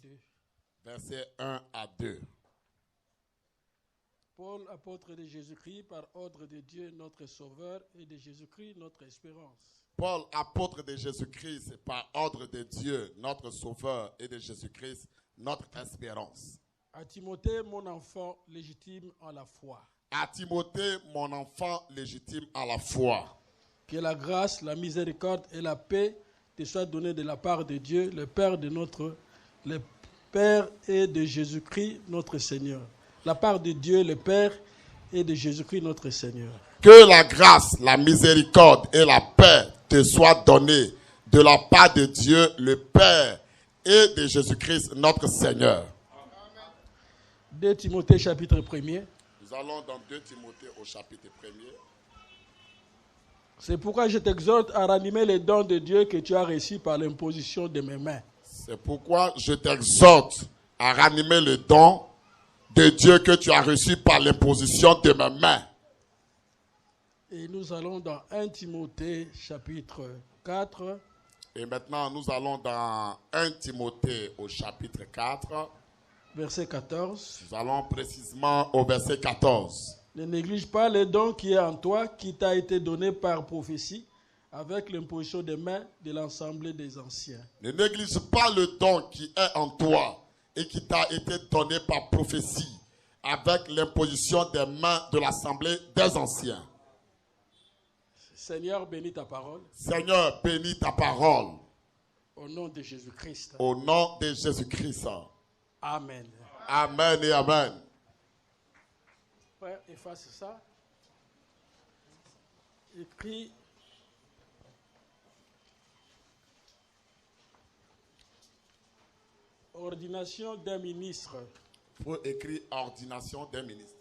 2. Versets 1 à 2. Paul, apôtre de Jésus-Christ, par ordre de Dieu, notre Sauveur, et de Jésus-Christ, notre espérance. Paul, apôtre de Jésus-Christ, par ordre de Dieu, notre Sauveur, et de Jésus-Christ, notre espérance. À Timothée, mon enfant légitime en la foi. À Timothée, mon enfant légitime à la foi. Que la grâce, la miséricorde et la paix te soient données de la part de Dieu, le Père et de Jésus-Christ, notre Seigneur. La part de Dieu, le Père et de Jésus-Christ, notre Seigneur. Que la grâce, la miséricorde et la paix te soient données de la part de Dieu, le Père et de Jésus-Christ, notre Seigneur. 2 Timothée, chapitre 1er. Nous allons dans 2 Timothée au chapitre 1er. C'est pourquoi je t'exhorte à ranimer les dons de Dieu que tu as reçus par l'imposition de mes mains. C'est pourquoi je t'exhorte à ranimer le don de Dieu que tu as reçu par l'imposition de mes mains. Et nous allons dans 1 Timothée, chapitre 4. Et maintenant, nous allons dans 1 Timothée au chapitre 4. Verset 14. Nous allons précisément au verset 14. Ne néglige pas le don qui est en toi, qui t'a été donné par prophétie, avec l'imposition des mains de l'ensemble des anciens. Ne néglige pas le don qui est en toi et qui t'a été donné par prophétie, avec l'imposition des mains de l'assemblée des anciens. Seigneur, bénis ta parole. Seigneur, bénis ta parole. Au nom de Jésus-Christ. Au nom de Jésus-Christ. Amen. Amen et amen. Frère, efface ça. Écris. Ordination d'un ministre. Il faut écrire ordination d'un ministre.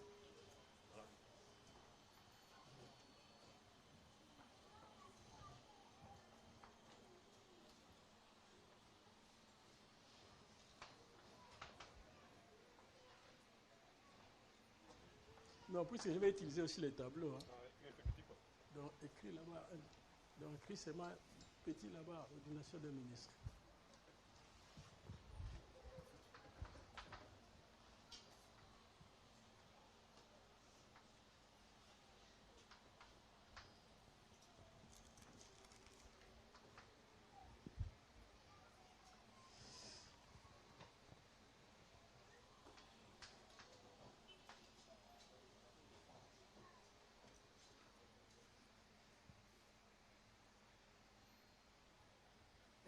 Non, puisque je vais utiliser aussi les tableaux. Hein. Donc, écris là-bas. Donc, écris seulement petit là-bas, ordination d'un ministre.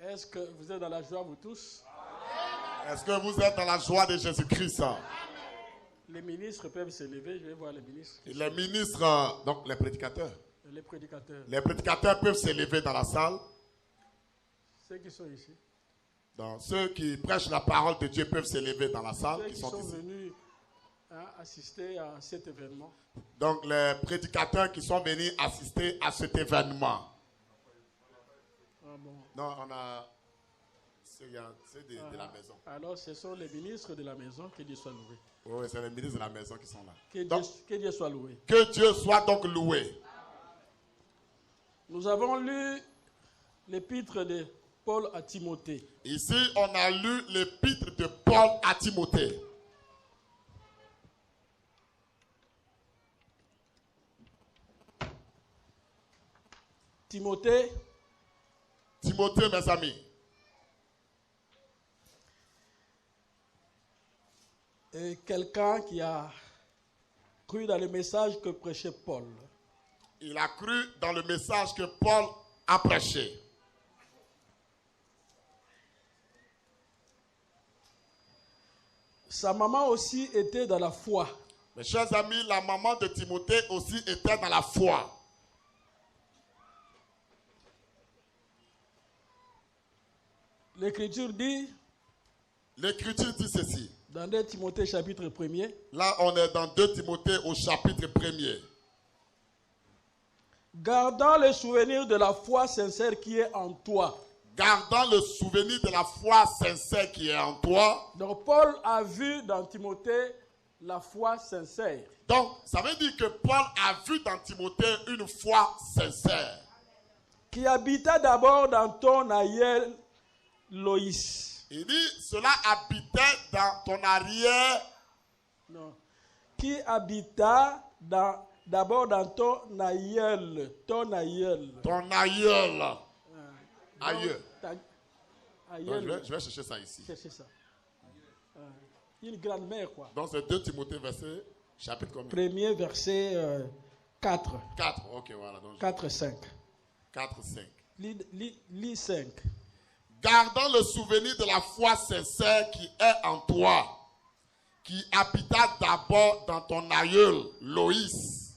Est-ce que vous êtes dans la joie, vous tous? Est-ce que vous êtes dans la joie de Jésus-Christ? Les ministres peuvent se lever. Je vais voir les ministres. Les ministres, donc les prédicateurs. Les prédicateurs. Les prédicateurs peuvent se lever dans la salle. Ceux qui sont ici. Donc, ceux qui prêchent la parole de Dieu peuvent se lever dans la salle. Ceux qui sont venus assister à cet événement. Donc, les prédicateurs qui sont venus assister à cet événement. Ah bon. Non, on a... C'est de la maison. Alors, ce sont les ministres de la maison. Que Dieu soit loué. Oui, c'est les ministres de la maison qui sont là. Que Dieu soit loué. Que Dieu soit donc loué. Nous avons lu l'épître de Paul à Timothée. Ici, on a lu l'épître de Paul à Timothée. Timothée, mes amis. est quelqu'un qui a cru dans le message que prêchait Paul. Il a cru dans le message que Paul a prêché. Sa maman aussi était dans la foi. Mes chers amis, la maman de Timothée aussi était dans la foi. L'Écriture dit ceci. Dans 2 Timothée chapitre 1er. Là, on est dans 2 Timothée au chapitre 1er. Gardant le souvenir de la foi sincère qui est en toi. Gardant le souvenir de la foi sincère qui est en toi. Donc Paul a vu dans Timothée la foi sincère. Donc, ça veut dire que Paul a vu dans Timothée une foi sincère. Qui habita d'abord dans ton aïeul Loïs. Il dit, cela habitait dans ton arrière. Non. Qui habita d'abord dans ton aïeul. Ton aïeul. Ton aïeul. Aïeul. Aïeul. Je vais chercher ça ici. Cherchez ça. Une grand-mère, quoi. Donc c'est 2 Timothée, verset, chapitre combien? Premier verset 4. 4, ok, voilà. Donc 4, 5. 4, 5. Lis 5. Gardant le souvenir de la foi sincère qui est en toi, qui habita d'abord dans ton aïeul Loïs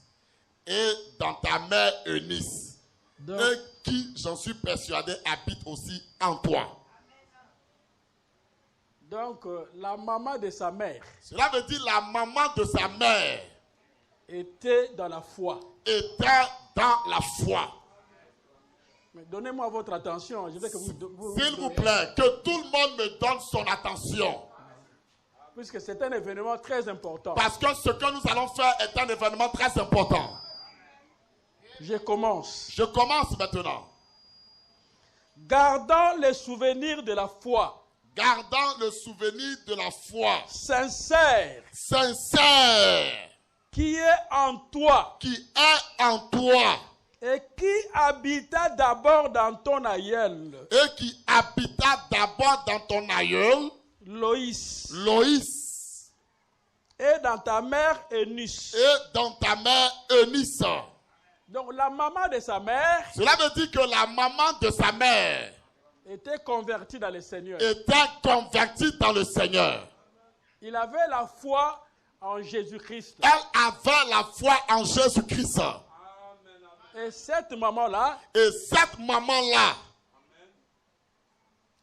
et dans ta mère Eunice, et qui, j'en suis persuadé, habite aussi en toi. Donc, la maman de sa mère. Cela veut dire la maman de sa mère était dans la foi. Était dans la foi. Mais donnez-moi votre attention. Je veux que vous S'il vous plaît, que tout le monde me donne son attention. Puisque c'est un événement très important. Parce que ce que nous allons faire est un événement très important. Je commence. Je commence maintenant. Gardant les souvenirs de la foi. Gardant le souvenir de la foi. Sincère. Sincère. Qui est en toi. Qui est en toi. Et qui habita d'abord dans ton aïeul. Et qui habita d'abord dans ton aïeul. Loïs. Loïs. Et dans ta mère Eunice. Et dans ta mère Eunice. Donc la maman de sa mère. Cela veut dire que la maman de sa mère était convertie dans le Seigneur. Était convertie dans le Seigneur. Il avait la foi en Jésus-Christ. Elle avait la foi en Jésus-Christ. Et cette maman-là. Et cette maman-là.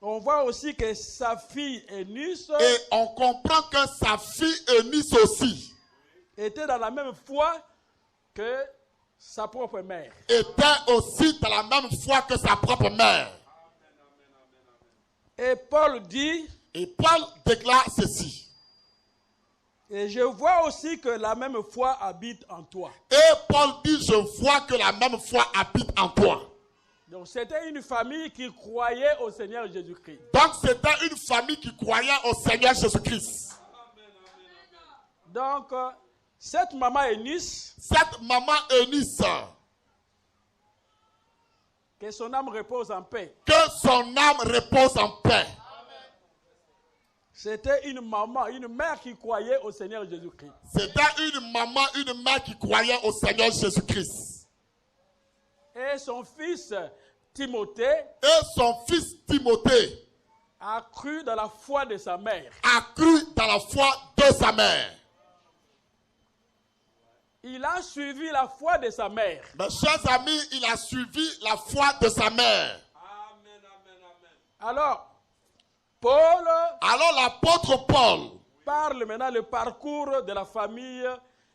On voit aussi que sa fille Eunice. Et on comprend que sa fille Eunice aussi. Était dans la même foi que sa propre mère. Était aussi dans la même foi que sa propre mère. Et Paul dit. Et Paul déclare ceci. Et je vois aussi que la même foi habite en toi. Et Paul dit, je vois que la même foi habite en toi. Donc c'était une famille qui croyait au Seigneur Jésus-Christ. Donc c'était une famille qui croyait au Seigneur Jésus-Christ. Donc cette maman Eunice. Cette maman Eunice. Que son âme repose en paix. Que son âme repose en paix. C'était une maman, une mère qui croyait au Seigneur Jésus-Christ. C'était une maman, une mère qui croyait au Seigneur Jésus-Christ. Et son fils Timothée. Et son fils Timothée. A cru dans la foi de sa mère. A cru dans la foi de sa mère. Il a suivi la foi de sa mère. Mes chers amis, il a suivi la foi de sa mère. Amen, amen, amen. Alors l'apôtre Paul parle maintenant le parcours de la famille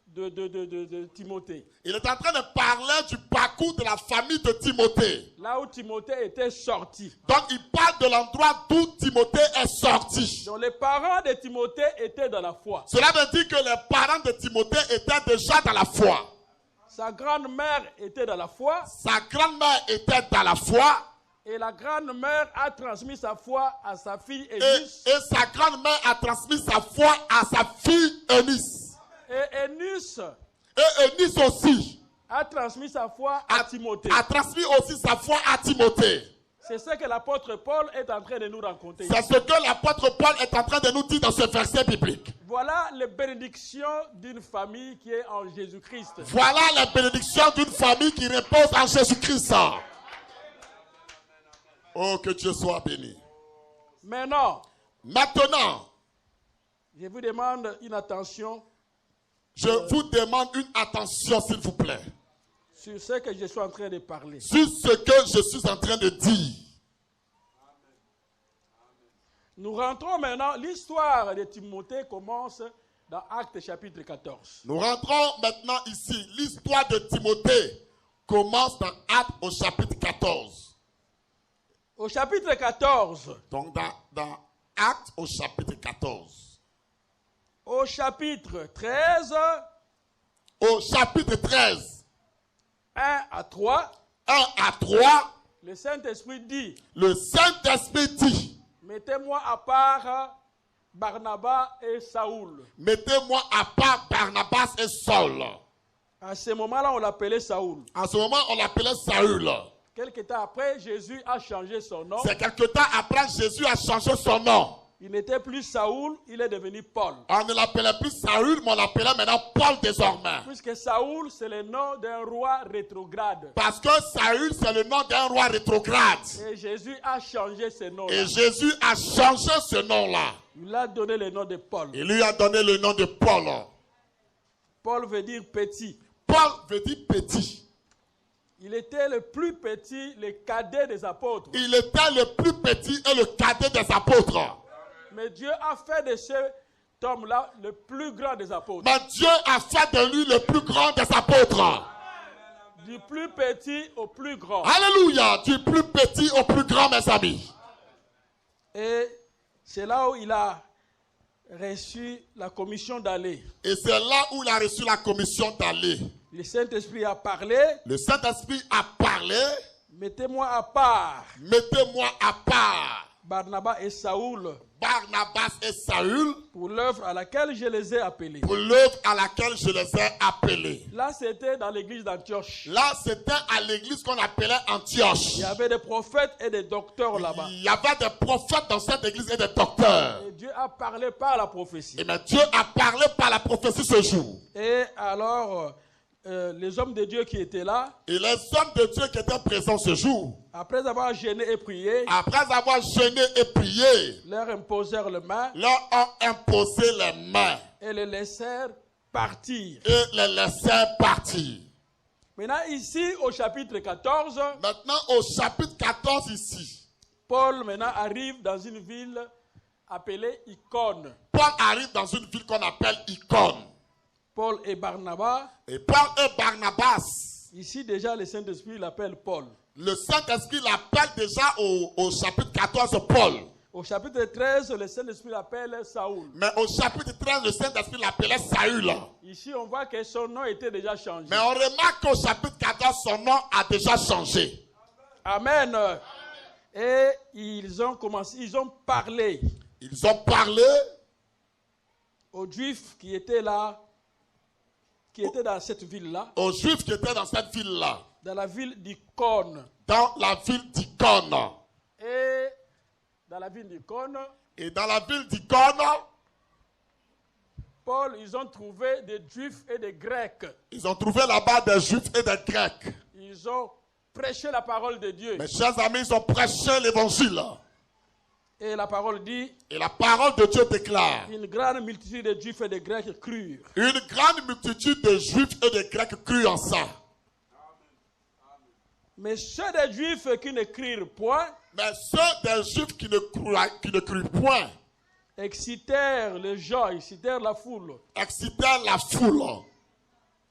de Timothée. Il est en train de parler du parcours de la famille de Timothée. Là où Timothée était sorti. Donc il parle de l'endroit d'où Timothée est sorti. Donc les parents de Timothée étaient dans la foi. Cela veut dire que les parents de Timothée étaient déjà dans la foi. Sa grand-mère était dans la foi. Sa grand-mère était dans la foi. Et la grand-mère a transmis sa foi à sa fille Eunice. Et sa grand-mère a transmis sa foi à sa fille Eunice. Et Eunice aussi a transmis sa foi à Timothée. A transmis aussi sa foi à Timothée. C'est ce que l'apôtre Paul est en train de nous raconter. C'est ce que l'apôtre Paul est en train de nous dire dans ce verset biblique. Voilà les bénédictions d'une famille qui est en Jésus-Christ. Voilà les bénédictions d'une famille qui repose en Jésus-Christ. Oh, que Dieu soit béni. Maintenant, je vous demande une attention. Je vous demande une attention, s'il vous plaît. Sur ce que je suis en train de parler. Sur ce que je suis en train de dire. Nous rentrons maintenant. L'histoire de Timothée commence dans Actes chapitre 14. Nous rentrons maintenant ici. L'histoire de Timothée commence dans Actes au chapitre 14. Au chapitre 14. Donc dans Actes au chapitre 14. Au chapitre 13. Au chapitre 13. 1 à 3. 1 à 3. Le Saint-Esprit dit. Le Saint-Esprit dit. Mettez-moi à part Barnabas et Saoul. Mettez-moi à part Barnabas et Saul. À ce moment-là, on l'appelait Saoul. En ce moment, on l'appelait Saül. Quelque temps après, Jésus a changé son nom. C'est quelque temps après, Jésus a changé son nom. Il n'était plus Saoul, il est devenu Paul. On ne l'appelait plus Saül, mais on l'appelait maintenant Paul désormais. Puisque Saoul, c'est le nom d'un roi rétrograde. Parce que Saül, c'est le nom d'un roi rétrograde. Et Jésus a changé ce nom-là. Et Jésus a changé ce nom-là. Il a donné le nom de Paul. Il lui a donné le nom de Paul. Paul veut dire petit. Paul veut dire petit. Il était le plus petit, le cadet des apôtres. Il était le plus petit et le cadet des apôtres. Mais Dieu a fait de cet homme-là le plus grand des apôtres. Mais Dieu a fait de lui le plus grand des apôtres. Du plus petit au plus grand. Alléluia. Du plus petit au plus grand, mes amis. Et c'est là où il a reçu la commission d'aller. Et c'est là où il a reçu la commission d'aller. Le Saint-Esprit a parlé. Le Saint-Esprit a parlé. Mettez-moi à part Mettez-moi à part Barnabas et Saoul Barnabas et Saül pour l'œuvre à laquelle je les ai appelés. pour l'œuvre à laquelle je les ai appelés. Là, c'était dans l'église d'Antioche. Là, c'était à l'église qu'on appelait Antioche. Il y avait des prophètes et des docteurs là-bas. Il y avait des prophètes dans cette église et des docteurs. Et Dieu a parlé par la prophétie. Et bien Dieu a parlé par la prophétie ce jour. Et alors, les hommes de Dieu qui étaient là, Et les hommes de Dieu qui étaient présents ce jour, après avoir jeûné et prié, après avoir jeûné et prié, leur imposèrent les mains leur ont imposé les mains et les laissèrent partir. et les laissèrent partir. Maintenant, ici, au chapitre 14, Maintenant, au chapitre 14 ici, Paul maintenant arrive dans une ville appelée Icône. Paul arrive dans une ville qu'on appelle Icône. Paul et Barnabas, Et Paul et Barnabas, ici déjà le Saint-Esprit l'appelle Paul. le Saint-Esprit l'appelle déjà au chapitre 14 Paul. Au chapitre 13, le Saint-Esprit l'appelle Saoul. Mais au chapitre 13, le Saint-Esprit l'appelait Saül. Ici, on voit que son nom était déjà changé. Mais on remarque qu'au chapitre 14, son nom a déjà changé. Amen. Et ils ont parlé Ils ont parlé aux Juifs qui étaient là, qui étaient dans cette ville-là, aux Juifs qui étaient dans cette ville-là, dans la ville d'Icône. dans la ville d'Icône. Et dans la ville d'Icône, Et dans la ville d'Icône, Paul, ils ont trouvé des Juifs et des Grecs. ils ont trouvé là-bas des Juifs et des Grecs. Ils ont prêché la parole de Dieu. Mes chers amis, ils ont prêché l'évangile. Et la parole dit, Et la parole de Dieu déclare, une grande multitude de Juifs et de Grecs crurent. une grande multitude de Juifs et de Grecs crurent en ça. Mais ceux des Juifs qui ne crurent point Mais ceux des Juifs qui ne crurent point excitèrent les gens, excitèrent la foule, excitèrent la foule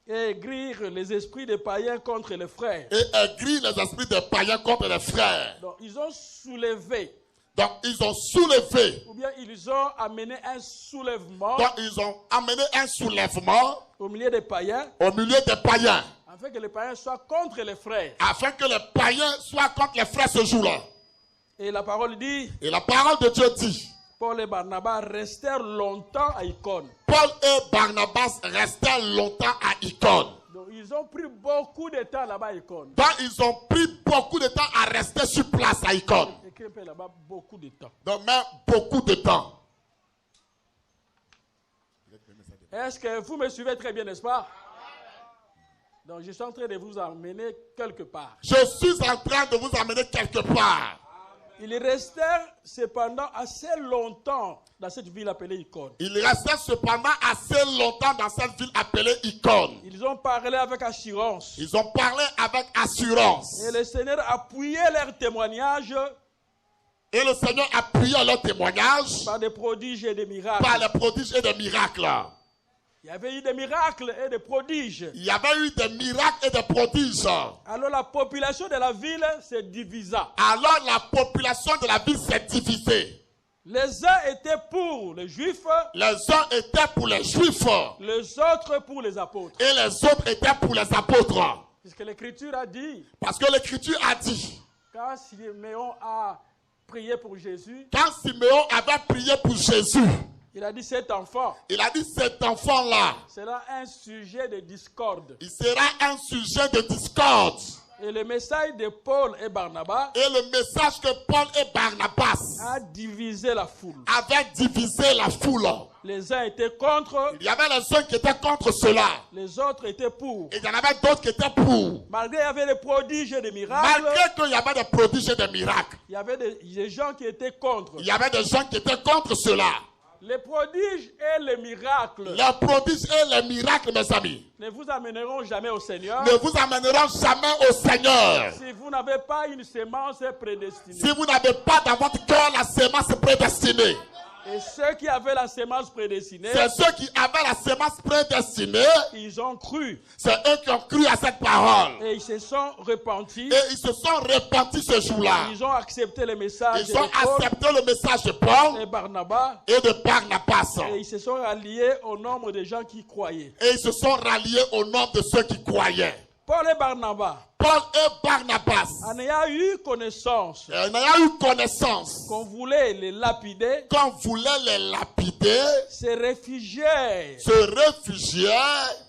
et aigrirent les esprits des païens contre les frères. et aigrirent les esprits des païens contre les frères. Donc ils ont soulevé, Donc ils ont soulevé, ou bien ils ont amené un soulèvement donc ils ont amené un soulèvement au milieu des païens, au milieu des païens, afin que les païens soient contre les frères. afin que les païens soient contre les frères ce jour-là. Et la parole dit, Et la parole de Dieu dit, Paul et Barnabas restèrent longtemps à Icône. Paul et Barnabas restèrent longtemps à Icône. Donc ils ont pris beaucoup de temps là-bas à Icône. Donc ils ont pris beaucoup de temps à rester sur place à Icône. Écrit un peu là-bas beaucoup de temps. Donc même beaucoup de temps. Est-ce que vous me suivez très bien, n'est-ce pas? Donc je suis en train de vous emmener quelque part. Je suis en train de vous amener quelque part. Ils restèrent cependant assez longtemps dans cette ville appelée Icône. Ils restaient cependant assez longtemps dans cette ville appelée Icône. Ils ont parlé avec assurance. Ils ont parlé avec assurance. Et le Seigneur appuyait leur témoignage Et le Seigneur appuyait leur témoignage par des prodiges et des miracles. par les prodiges et des miracles. Il y avait eu des miracles et des prodiges. Il y avait eu des miracles et des prodiges. Alors la population de la ville se divisa. Alors la population de la ville s'est divisée. Les uns étaient pour les Juifs, Les uns étaient pour les Juifs les autres pour les apôtres. et les autres étaient pour les apôtres. Puisque l'Écriture a dit, Parce que l'Écriture a dit, quand Siméon a prié pour Jésus, quand Siméon avait prié pour Jésus, il a dit cet enfant il a dit cet enfant-là, sera un sujet de discorde. il sera un sujet de discorde. Et le message de Paul et Barnabas Et le message que Paul et Barnabas a divisé la foule. avaient divisé la foule. Les uns étaient contre, Il y avait les uns qui étaient contre cela. les autres étaient pour. Et il y en avait d'autres qui étaient pour. Malgré il y avait des prodiges et des miracles, Malgré qu'il y avait des prodiges et des miracles, il y avait des gens qui étaient contre. il y avait des gens qui étaient contre cela. Les prodiges et les miracles Les prodiges et les miracles, mes amis, ne vous amèneront jamais au Seigneur ne vous amèneront jamais au Seigneur. si vous n'avez pas une sémence prédestinée. Si vous n'avez pas dans votre cœur la sémence prédestinée. Et ceux qui avaient la sémence prédestinée, C'est ceux qui avaient la sémence prédestinée. ils ont cru C'est eux qui ont cru à cette parole. et ils se sont repentis. Et ils se sont repentis ce jour-là. Ils ont accepté le message Ils de ont Paul accepté le message de Paul et Barnabas et de Barnabas. et ils se sont ralliés au nombre de gens qui croyaient. Et ils se sont ralliés au nom de ceux qui croyaient. Paul et Barnabas, Paul et Barnabas, en ayant eu connaissance en ayant eu connaissance qu'on voulait les lapider, qu'on voulait les lapider, se réfugièrent se réfugiaient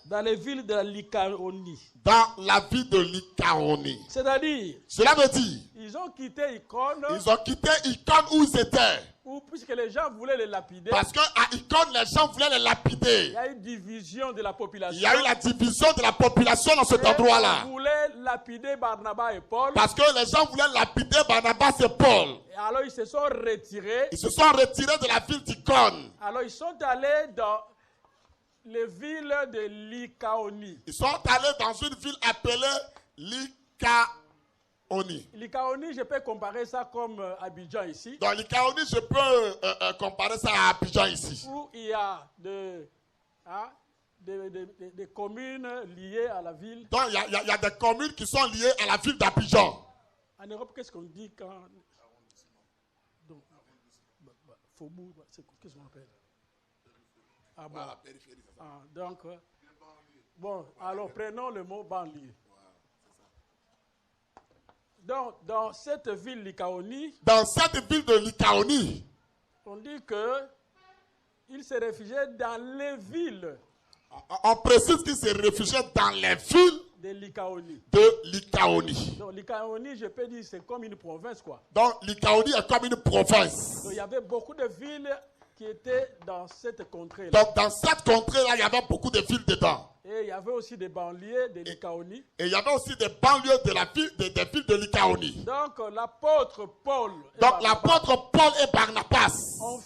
dans les villes de la Lycaonie. dans la ville de Lycaonie. C'est-à-dire, Cela veut dire, ils ont quitté Icône, ils ont quitté Icône où ils étaient. puisque les gens voulaient les lapider. Parce qu'à Icône, les gens voulaient les Il lapider. y a une division de la population. Il y a eu la division de la population dans cet Et endroit-là. on voulait lapider Barnabas et Paul. Parce que les gens voulaient lapider Barnabas et Paul. Et alors ils se sont retirés. Ils se sont retirés de la ville d'Icône. Alors ils sont allés dans les villes de Lycaonie. Ils sont allés dans une ville appelée Lycaonie. Lycaonie, je peux comparer ça comme Abidjan ici, Dans Lycaonie, je peux comparer ça à Abidjan ici. où il y a des communes liées à la ville. Donc il y a des communes qui sont liées à la ville d'Abidjan. En Europe, qu'est-ce qu'on dit quand... Donc, Faubourg, qu'est-ce qu'on appelle? Ah bon. Ah, donc, bon, alors prenons le mot banlieue. Donc, dans cette ville Lycaonie, Dans cette ville de Lycaonie, on dit que ils se réfugiaient dans les villes on précise qu'ils se réfugiaient dans les villes de Lycaonie. de Lycaonie. Donc, Lycaonie, je peux dire, c'est comme une province, quoi. Donc Lycaonie est comme une province. Donc, il y avait beaucoup de villes qui étaient dans cette contrée-là. Donc dans cette contrée-là, il y avait beaucoup de villes dedans. Et il y avait aussi des banlieues de Lycaonie. Et il y avait aussi des banlieues de la ville, des villes de Lycaonie. Donc l'apôtre Paul et Donc Barnabas l'apôtre Paul et Barnabas, ont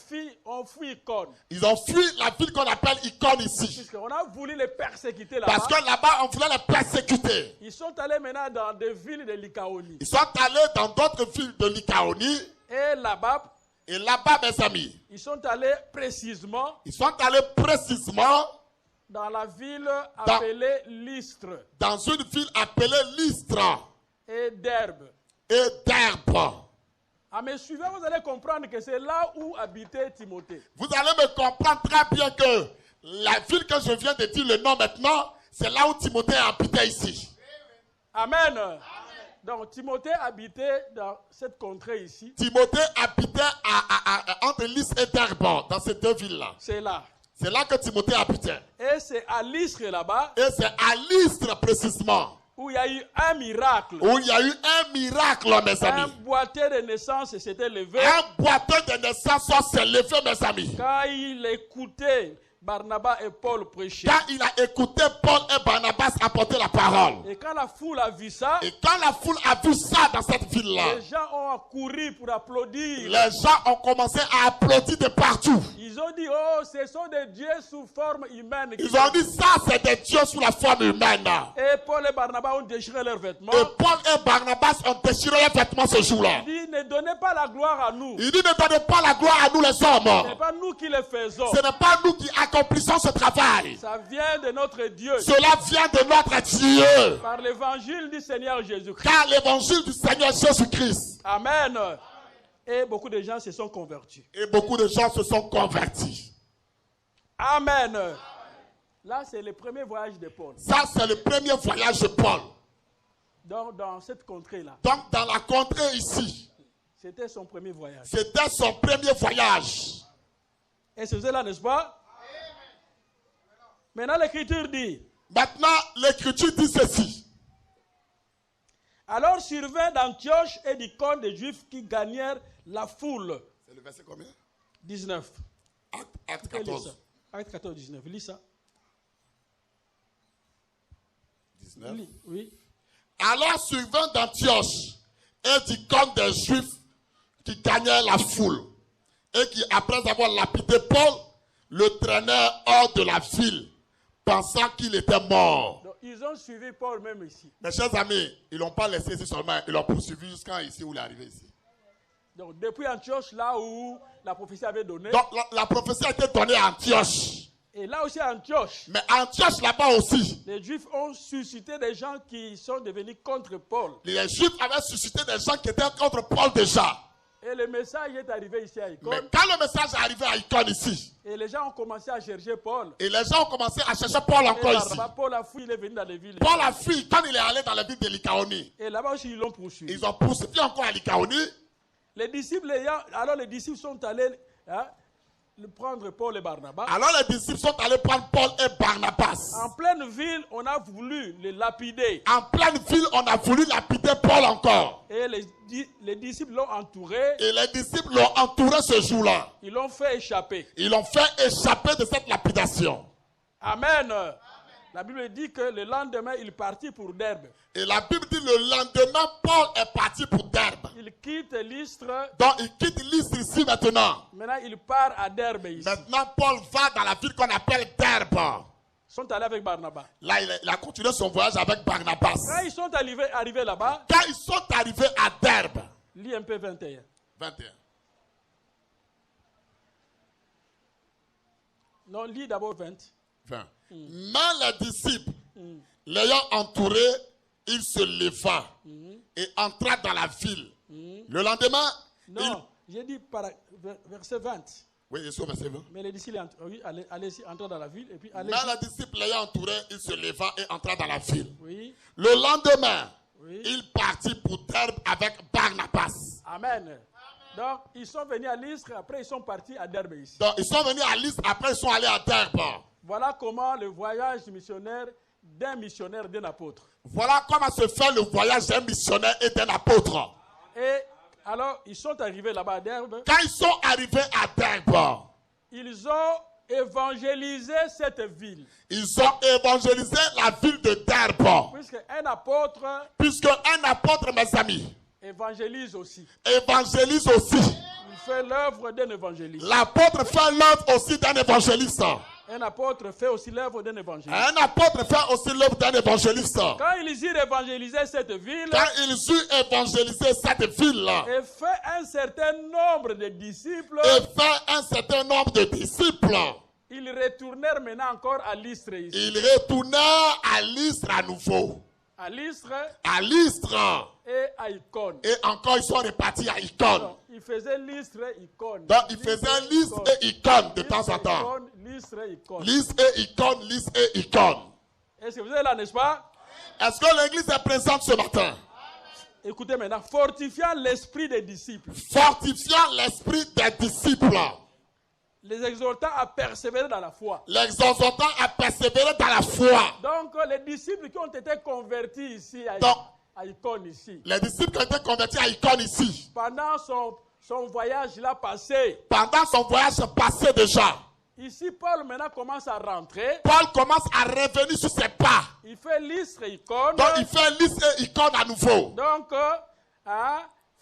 fui Icône. ils ont fui la ville qu'on appelle Icône ici. Puisqu'on a voulu les persécuter là-bas. Parce que là-bas, on voulait les persécuter. Ils sont allés maintenant dans des villes de Lycaonie. Ils sont allés dans d'autres villes de Lycaonie. Et là-bas, Et là-bas, mes amis, ils sont allés précisément ils sont allés précisément dans la ville appelée Lystre dans une ville appelée Lystre et Derbe. et Derbe. À mes suivants, vous allez comprendre que c'est là où habitait Timothée. Vous allez me comprendre très bien que la ville que je viens de dire le nom maintenant, c'est là où Timothée habitait ici. Amen. Donc Timothée habitait dans cette contrée ici. Timothée habitait entre Lystre et Derbe, dans ces deux villes-là. C'est là. C'est là que Timothée habitait. Et c'est à Lystre là-bas Et c'est à Lystre précisément où il y a eu un miracle. où il y a eu un miracle, mes Un amis. boîtier de naissance s'était levé Un boiteux de naissance s'est levé, mes amis. quand il écoutait Barnabas et Paul prêcher. Quand il a écouté Paul et Barnabas apporter la parole. Et quand la foule a vu ça, Et quand la foule a vu ça dans cette ville-là, les gens ont couru pour applaudir. les gens ont commencé à applaudir de partout. Ils ont dit, oh, ce sont des dieux sous forme humaine. Ils ont dit ça, c'est des dieux sous la forme humaine. Et Paul et Barnabas ont déchiré leurs vêtements. Et Paul et Barnabas ont déchiré leurs vêtements ce jour-là. Il dit, ne donnez pas la gloire à nous. Il dit, ne donnez pas la gloire à nous les Ce hommes. n'est pas nous qui le faisons. Ce n'est pas nous qui accomplissons ce travail. Ça vient de notre Dieu. Cela vient de notre Dieu. Par l'évangile du Seigneur Jésus-Christ. Car l'évangile du Seigneur Jésus-Christ. Amen. Et beaucoup de gens se sont convertis. Et beaucoup de gens se sont convertis. Amen. Là, c'est le premier voyage de Paul. Ça, c'est le premier voyage de Paul. Donc, dans cette contrée-là, Donc, dans la contrée ici, C'était son premier voyage. C'était son premier voyage. Et c'est cela, n'est-ce pas? Maintenant, l'Écriture dit. Maintenant, l'Écriture dit ceci. Alors survint d'Antioche et d'Icône des Juifs qui gagnèrent la foule. C'est le verset combien? 19. Acte 14. Acte 14, 19. Lis ça. 19. Lis, oui. Alors survint d'Antioche et d'Icône des Juifs qui gagnèrent la foule et qui, après avoir lapidé Paul, le traînèrent hors de la ville, pensant qu'il était mort. Donc, ils ont suivi Paul même ici. Mes chers amis, ils ne l'ont pas laissé ici seulement, ils l'ont poursuivi jusqu'à ici où il est arrivé ici. Donc, depuis Antioche, là où la prophétie avait donné. Donc, la prophétie a été donnée à Antioche. Et là aussi à Antioche. Mais Antioche, là-bas aussi, Les Juifs ont suscité des gens qui sont devenus contre Paul. les Juifs avaient suscité des gens qui étaient contre Paul déjà. Et le message est arrivé ici à Mais Icône. quand le message est arrivé à Icône ici, Et les gens ont commencé à chercher Paul. et les gens ont commencé à chercher Paul encore ici. Paul a fui, il est venu dans les villes. Paul a fui quand il est allé dans la ville de Lycaonie. Et là-bas aussi, ils l'ont poursuivi. Ils ont poursuivi encore à Lycaonie. Les disciples sont allés prendre Paul et Barnabas. Alors les disciples sont allés prendre Paul et Barnabas. En pleine ville, on a voulu les lapider. En pleine ville, on a voulu lapider Paul encore. Et les disciples l'ont entouré. Et les disciples l'ont entouré ce jour-là. Ils l'ont fait échapper. Ils l'ont fait échapper de cette lapidation. Amen. La Bible dit que le lendemain, il partit pour Derbe. Et la Bible dit le lendemain, Paul est parti pour Derbe. Il quitte Lystre. Donc il quitte Lystre ici maintenant. Maintenant, il part à Derbe ici. Maintenant, Paul va dans la ville qu'on appelle Derbe. Ils sont allés avec Barnabas. Là, il a continué son voyage avec Barnabas. Quand ils sont arrivés là-bas, Quand ils sont arrivés à Derbe, lis un peu 21. 21. Non, lis d'abord 20. 20. Mais les disciples, l'ayant entouré, il se leva et entra dans la ville. Le lendemain, Non, j'ai dit verset 20. Oui, je suis au verset 20. Mais les disciples, oui, allez-y, entrez dans la ville et puis allez. Mais les disciples l'ayant entouré, il se leva et entra dans la ville. Oui. Le lendemain, Oui. il partit pour Derbe avec Barnabas. Amen. Donc, ils sont venus à Lystre, après ils sont partis à Derbe ici. Donc, ils sont venus à Lystre, après ils sont allés à Derbe. Voilà comment le voyage missionnaire d'un apôtre. Voilà comment se fait le voyage d'un missionnaire et d'un apôtre. Et alors, ils sont arrivés là-bas à Derbe. Quand ils sont arrivés à Derbe, Ils ont évangélisé cette ville. ils ont évangélisé la ville de Derbe. Puisque un apôtre Puisque un apôtre, mes amis, évangélise aussi. évangélise aussi. Il fait l'œuvre d'un évangéliste. L'apôtre fait l'œuvre aussi d'un évangéliste. Un apôtre fait aussi l'œuvre d'un évangéliste. Un apôtre fait aussi l'œuvre d'un évangéliste. Quand ils eurent évangélisé cette ville, Quand ils eurent évangélisé cette ville-là, et fait un certain nombre de disciples, et fait un certain nombre de disciples, ils retournèrent maintenant encore à Lystre ici. ils retournèrent à Lystre à nouveau. À Lystre À Lystre. et à Icône. Et encore, ils sont repartis à Icône. Donc, ils faisaient Lystre, Icône. Donc, ils faisaient Lystre et Icône de temps en temps. Lystre, Icône. Lystre et Icône, Lystre et Icône. Est-ce que vous êtes là, n'est-ce pas? Est-ce que l'église est présente ce matin? Écoutez maintenant, fortifiant l'esprit des disciples, Fortifiant l'esprit des disciples. les exhortant à persévérer dans la foi. L'exhortant à persévérer dans la foi. Donc, les disciples qui ont été convertis ici, Donc, à Icône ici, les disciples qui ont été convertis à Icône ici, pendant son voyage là passé, pendant son voyage passé déjà, ici Paul maintenant commence à rentrer. Paul commence à revenir sur ses pas. Il fait Lystre et Icône. Donc il fait Lystre et Icône à nouveau. Donc,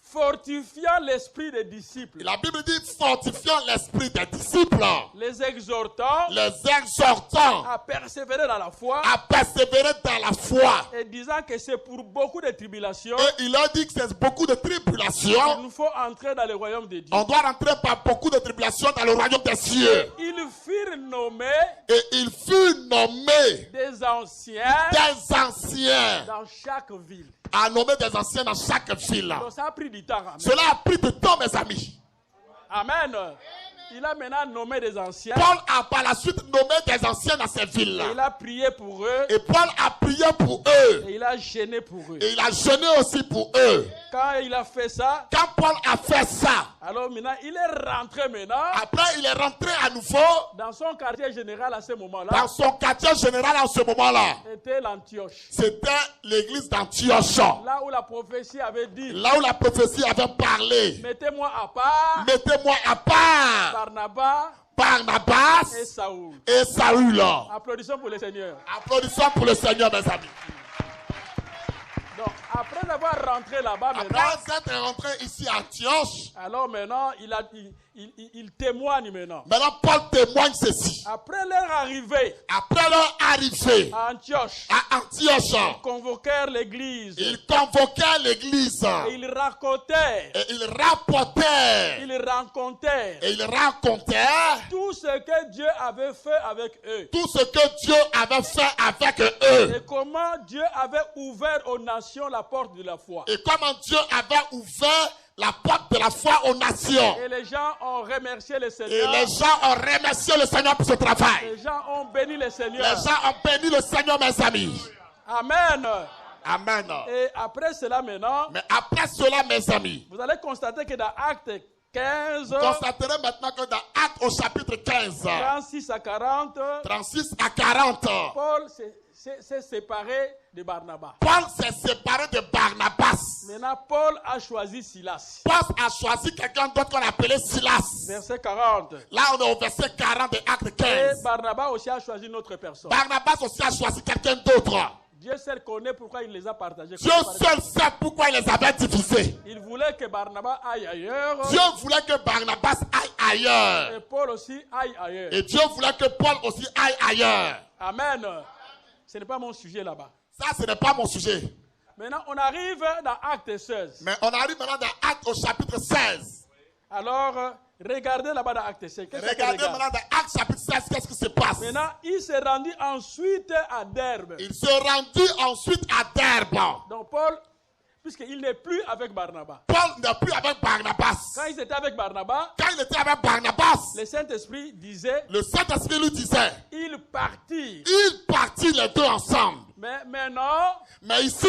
fortifiant l'esprit des disciples, La Bible dit fortifiant l'esprit des disciples, les exhortant les exhortant à persévérer dans la foi, à persévérer dans la foi. et disant que c'est pour beaucoup de tribulations Et il a dit que c'est beaucoup de qu'il tribulations. nous faut entrer dans le royaume de Dieu. On doit rentrer par beaucoup de tribulations dans le royaume des cieux. Ils furent nommés Et il fut nommé des anciens des anciens. dans chaque ville. A nommé des anciens dans chaque ville. Donc ça a pris du temps. Amen. Cela a pris du temps, mes amis. Amen. Il a maintenant nommé des anciens Paul a par la suite nommé des anciens dans ces villes. Et il a prié pour eux. Et Paul a prié pour eux. Et il a jeûné pour eux. Et il a jeûné aussi pour eux. Quand il a fait ça, Quand Paul a fait ça, alors maintenant, il est rentré maintenant après il est rentré à nouveau dans son quartier général à ce moment-là. dans son quartier général en ce moment-là. C'était l'Antioche. C'était l'église d'Antioche. Là où la prophétie avait dit, Là où la prophétie avait parlé. mettez-moi à part Mettez-moi à part Barnabas Barnabas et Saoul. et Saül. Applaudissons pour le Seigneur. Applaudissons pour le Seigneur, mes amis. Donc, après avoir rentré là-bas maintenant, Après être rentré ici à Antioche, alors maintenant, il témoigne maintenant. maintenant Paul témoigne ceci. Après leur arrivée Après leur arrivée à Antioche, à Antioche, ils convoquèrent l'église ils convoquaient l'église et ils racontaient, et ils rapportaient ils racontaient et ils racontaient tout ce que Dieu avait fait avec eux tout ce que Dieu avait fait avec eux et comment Dieu avait ouvert aux nations la porte de la foi. et comment Dieu avait ouvert la porte de la foi aux nations. Et les gens ont remercié le Et Seigneur. les gens ont remercié le Seigneur pour ce travail. Les gens ont béni le Les Seigneur. gens ont béni le Seigneur, mes amis. Amen. Amen. Et après cela maintenant, Mais après cela, mes amis, vous allez constater que dans Acte 15, constaterez maintenant que dans Actes au chapitre 15, 36 à 40, 36 à 40, Paul s'est séparé de Barnabas. Paul s'est séparé de Barnabas. Maintenant, Paul a choisi Silas. Paul a choisi quelqu'un d'autre qu'on appelait Silas. Verset 40. Là, on est au verset 40 de Actes Et 15. Barnabas aussi a choisi une autre personne. Barnabas aussi a choisi quelqu'un d'autre. Dieu seul connaît pourquoi il les a partagés. Dieu seul sait pourquoi il les avait divisés. Il voulait que Barnabas aille ailleurs. Dieu voulait que Barnabas aille ailleurs. Et Paul aussi aille ailleurs. Et Dieu voulait que Paul aussi aille ailleurs. Amen. Ce n'est pas mon sujet là-bas. Ça, ce n'est pas mon sujet. Maintenant, on arrive dans Acte 16. Mais on arrive maintenant dans Actes au chapitre 16. Alors, regardez là-bas dans Acte 16. Qu'est-ce que Regardez regarde? maintenant dans Actes chapitre 16, qu'est-ce qui se passe. Maintenant, il s'est rendu ensuite à Derbe. Il se rendit ensuite à Derbe. Donc, Paul, puisqu'il n'est plus avec Barnabas. Paul n'est plus avec Barnabas. Quand il était avec Barnabas, Quand il était avec Barnabas, le Saint-Esprit disait, le Saint-Esprit lui disait, ils partirent. ils partirent les deux ensemble. Mais maintenant, Mais ici,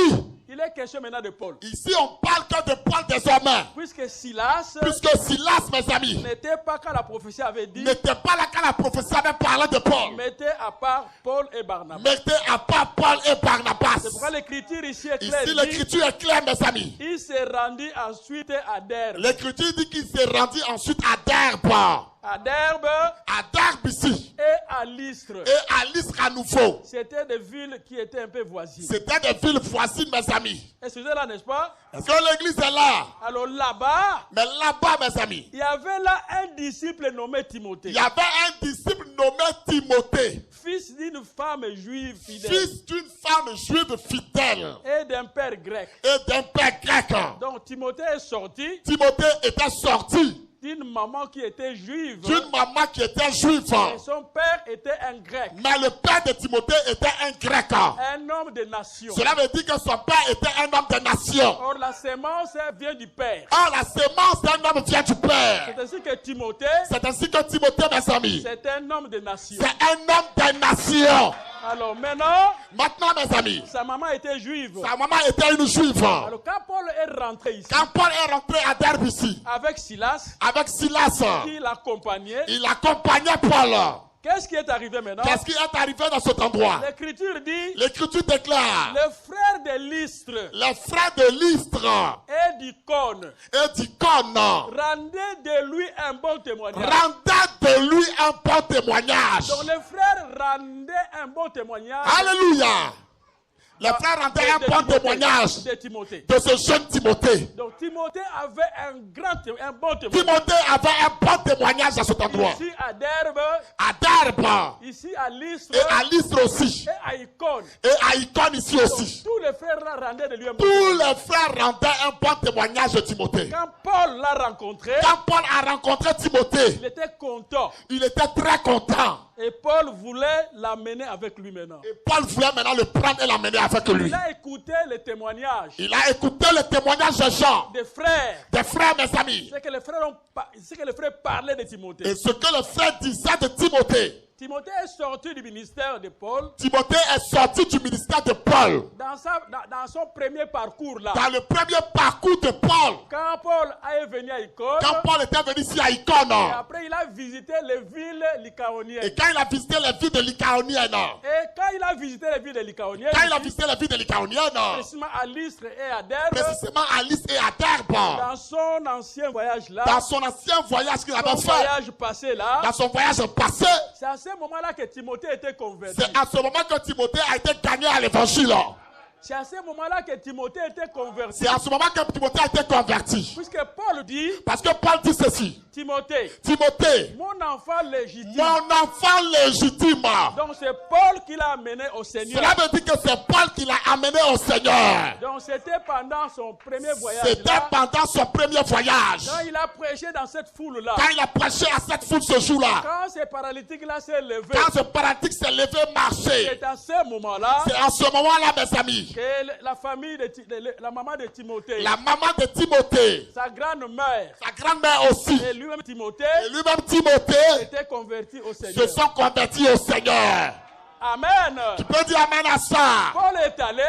il est question maintenant de Paul. ici on parle que de Paul désormais. Puisque Silas Puisque Silas, mes amis, n'était pas quand la prophétie avait dit, n'était pas là quand la prophétie avait parlé de Paul. mettez à part Paul et Barnabas. Mettez à part Paul et Barnabas. C'est pourquoi l'écriture ici est claire. Ici, dit, l'écriture est claire, mes amis. il s'est rendu ensuite à Derbe. L'écriture dit qu'il s'est rendu ensuite à Derbe. À Derbe À Derbe ici. et à Lystre. Et à Lystre à nouveau. C'était des villes qui étaient un peu voisines. C'était des villes voisines, mes amis. Excusez-là, n'est-ce pas? Est-ce que l'église est là? Alors là-bas, Mais là-bas, mes amis, il y avait là un disciple nommé Timothée, il y avait un disciple nommé Timothée, fils d'une femme juive fidèle fils d'une femme juive fidèle et d'un père grec. et d'un père grec. Donc Timothée est sorti Timothée était sorti d'une maman qui était juive d'une maman qui était juive. et son père était un grec, Mais le père de Timothée était un grec. un homme de nation. Cela veut dire que son père était un homme de nation. Or la sémence vient du père. Or, la sémence d'un homme vient du père. C'est ainsi que Timothée, C'est ainsi que Timothée, mes amis, c'est un homme de nation. c'est un homme de nation. Alors maintenant, Maintenant, mes amis, sa maman était juive. sa maman était une juive. Alors quand Paul est rentré ici Quand Paul est rentré à Derbe ici, avec Silas, avec Silas, qui l'accompagnait, il accompagnait Paul. qu'est-ce qui est arrivé maintenant? Qu'est-ce qui est arrivé dans cet endroit? L'écriture dit, L'écriture déclare, le frère de Lystre les frères de Lystre et d'Icône et d'Icône rendaient de lui un bon témoignage. rendaient de lui un bon témoignage. Donc les frères rendaient un bon témoignage. Alléluia. Les frères rendaient un bon témoignage de Timothée. de ce jeune Timothée. Donc Timothée avait un bon témoignage. Timothée avait un bon témoignage à cet endroit. Ici à Derbe, À Derbe ici à Lystre et à Lystre aussi. et à Icône. Et à Icône ici aussi. Tous les frères là rendaient de lui un bon Tous témoignage. les frères rendaient un bon témoignage de Timothée. Quand Paul l'a rencontré, Quand Paul a rencontré Timothée, il était content. il était très content. Et Paul voulait l'amener avec lui maintenant. Et Paul voulait maintenant le prendre et l'amener avec lui. Il a écouté les témoignages Il a écouté le témoignage des gens, des frères. des frères, mes amis. Ce que les frères parlaient de Timothée. Et ce que le frère disait de Timothée. Timothée est sorti du ministère de Paul. Timothée est sorti du ministère de Paul. Dans son premier parcours là. Dans le premier parcours de Paul. Quand Paul est venu à Icône. Quand Paul était venu ici à Icône. Et après il a visité les villes lycaoniennes. Et quand il a visité les villes de lycaoniennes. Et quand il a visité les villes de lycaoniennes. Quand il a visité les villes de lycaoniennes. Précisément à Lystre et à Derbe. Précisément à Lystre et à Derbe. Dans son ancien voyage là. Dans son ancien voyage qu'il avait fait. Voyage passé là. Dans son voyage passé. C'est à ce moment-là que Timothée était converti. C'est à ce moment que Timothée a été gagné à l'évangile. C'est à ce moment-là que Timothée était converti. C'est à ce moment que Timothée a été converti. Puisque Paul dit. Parce que Paul dit ceci. Timothée. Mon enfant légitime. Mon enfant légitime. Donc c'est Paul qui l'a amené au Seigneur. Cela veut dire que c'est Paul qui l'a amené au Seigneur. Donc c'était pendant son premier voyage. C'était pendant son premier voyage. Quand il a prêché dans cette foule-là. Quand il a prêché à cette foule ce jour-là. Quand ce paralytique-là s'est levé. Quand ce paralytique s'est levé, marché. C'est à ce moment-là. C'est à ce moment-là, mes amis. Que la famille la maman de Timothée. La maman de Timothée. Sa grand-mère. Sa grand-mère aussi. Et lui-même Timothée. Était converti au Seigneur. Se sont convertis au Seigneur. Amen. Tu peux dire amen à ça. Paul est allé.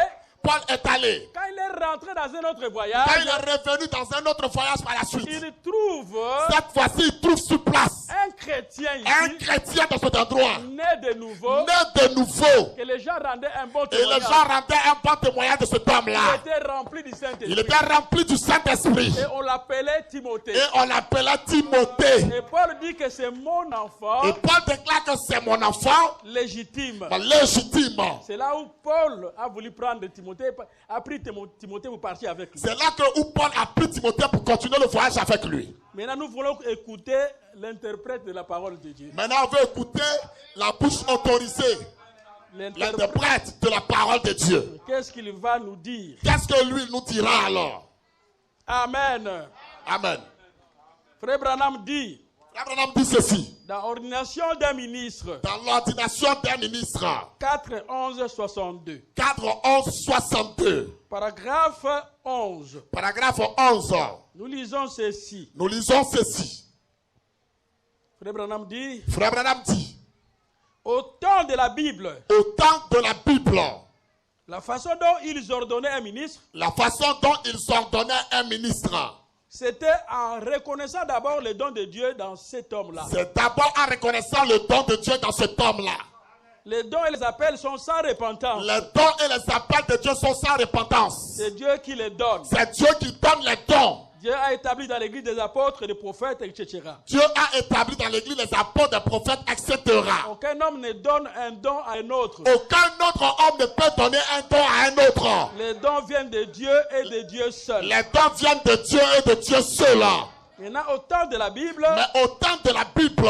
Quand il est rentré dans un autre voyage. Quand il est revenu dans un autre voyage par la suite. Il trouve. Cette fois-ci, il trouve sur place. Un chrétien ici. Un chrétien dans cet endroit. Né de nouveau. Que les gens rendaient un bon témoignage. Et les gens rendaient un bon témoignage de cet homme-là. Il était rempli du Saint-Esprit. Il était rempli du Saint-Esprit. Et on l'appelait Timothée. Et Paul dit que c'est mon enfant. Et Paul déclare que c'est mon enfant. Légitime. C'est là où Paul a voulu prendre Timothée. A pris Timothée pour partir avec lui. C'est là où Paul a pris Timothée pour continuer le voyage avec lui. Maintenant, nous voulons écouter l'interprète de la parole de Dieu. Maintenant, on veut écouter la bouche autorisée. L'interprète de la parole de Dieu. Qu'est-ce qu'il va nous dire? Qu'est-ce que lui nous dira alors? Amen. Amen. Frère Branham dit. Abraham dit ceci. Dans l'ordination d'un ministre. Dans l'ordination d'un ministre. 4-11-62. 4-11-62. Paragraphe 11. Paragraphe 11. Nous lisons ceci. Frère Branham dit. Au temps de la Bible. La façon dont ils ordonnaient un ministre. C'était en reconnaissant d'abord le don de Dieu dans cet homme-là. C'est d'abord en reconnaissant le don de Dieu dans cet homme-là. Les dons et les appels sont sans repentance. Les dons et les appels de Dieu sont sans repentance. C'est Dieu qui les donne. C'est Dieu qui donne les dons. Dieu a établi dans l'église des apôtres, des prophètes, etc. Dieu a établi dans l'église les apôtres, des prophètes, etc. Aucun homme ne donne un don à un autre. Aucun autre homme ne peut donner un don à un autre. Les dons viennent de Dieu et de Dieu seul. Les dons viennent de Dieu et de Dieu seul. Maintenant, au temps de la Bible. Mais au temps de la Bible.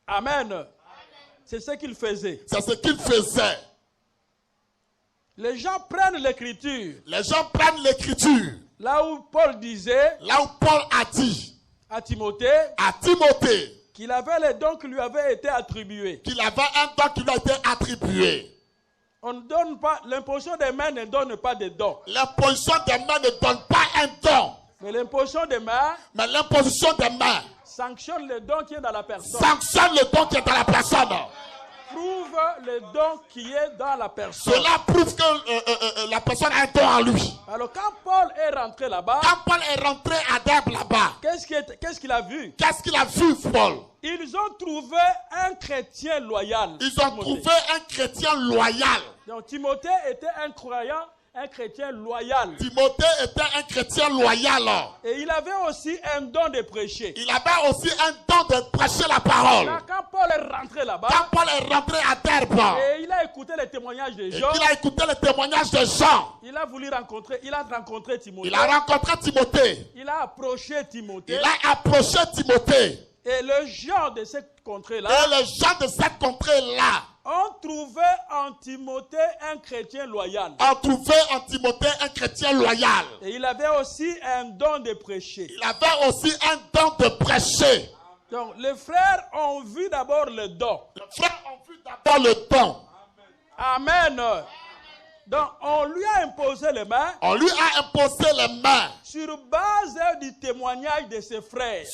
Amen. C'est ce qu'il faisait. C'est ce qu'il faisait. Les gens prennent l'écriture. Là où Paul a dit à Timothée qu'il avait les dons qui lui avaient été attribués. On ne donne pas, l'imposition des mains ne donne pas de dons. L'imposition des mains ne donne pas un don. Mais l'imposition des mains sanctionne le don qui est dans la personne. Prouve le don qui est dans la personne. Cela prouve que la personne a un don en lui. Alors quand Paul est rentré là-bas, à Derbe là-bas, qu'est-ce qu'il a vu? Paul? Ils ont trouvé un chrétien loyal. Donc Timothée était un croyant. Un chrétien loyal. Timothée était un chrétien loyal. Et il avait aussi un don de prêcher. La parole. Là, quand Paul est rentré là-bas. À Derbe. Et il a écouté les témoignages des gens. Il a rencontré Timothée. Il a approché Timothée. Et les gens de cette contrée-là. ont trouvé en Timothée un chrétien loyal. Et il avait aussi un don de prêcher. Donc les frères ont vu d'abord le don. Amen. Donc on lui a imposé les mains. Sur base du témoignage de ses frères.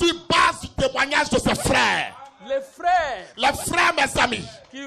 Les frères Les frères, mes amis, qui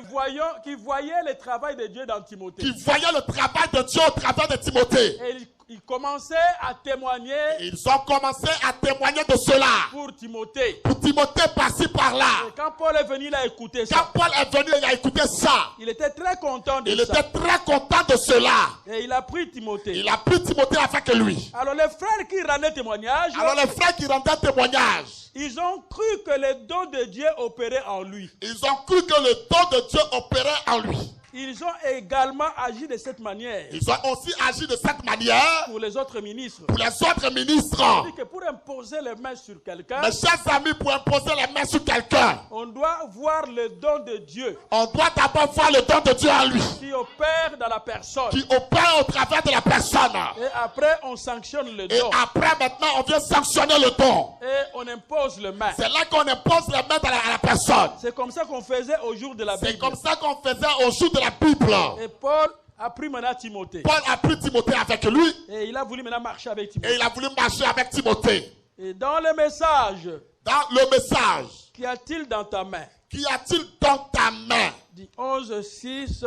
voyaient le travail de Dieu dans Timothée. qui voyaient le travail de Dieu au travers de Timothée. Et ils commençaient à témoigner Ils ont commencé à témoigner de cela. pour Timothée. Pour Timothée, par-ci, par-là. Et quand Paul est venu, il a écouté Quand ça. Paul est venu, il a écouté ça. Il était très content de Il ça. était très content de cela. Et il a pris Timothée. Il a pris Timothée avec lui. Alors les frères qui rendaient témoignage, Alors les frères qui rendaient témoignage, ils ont cru que le don de Dieu opérait en lui. ils ont cru que le don de Dieu opérait en lui. Ils ont également agi de cette manière Ils ont aussi agi de cette manière pour les autres ministres. pour les autres ministres. C'est-à-dire que pour imposer les mains sur quelqu'un, Mes chers amis, pour imposer les mains sur quelqu'un, on doit voir le don de Dieu on doit d'abord voir le don de Dieu en lui, qui opère dans la personne. qui opère au travers de la personne. Et après, on sanctionne le Et don. après, maintenant, on vient sanctionner le don. Et on impose le main. C'est là qu'on impose les mains à la personne. C'est comme ça qu'on faisait au jour de la C'est Bible. comme ça qu'on faisait au jour de la Bible. Et Paul a pris maintenant Timothée. Paul a pris Timothée avec lui Et il a voulu maintenant marcher avec et Timothée. il a voulu marcher avec Timothée. Et dans le message, Dans le message, qu'y a-t-il dans ta main? qu'y a-t-il dans ta main? Dit 11, 6,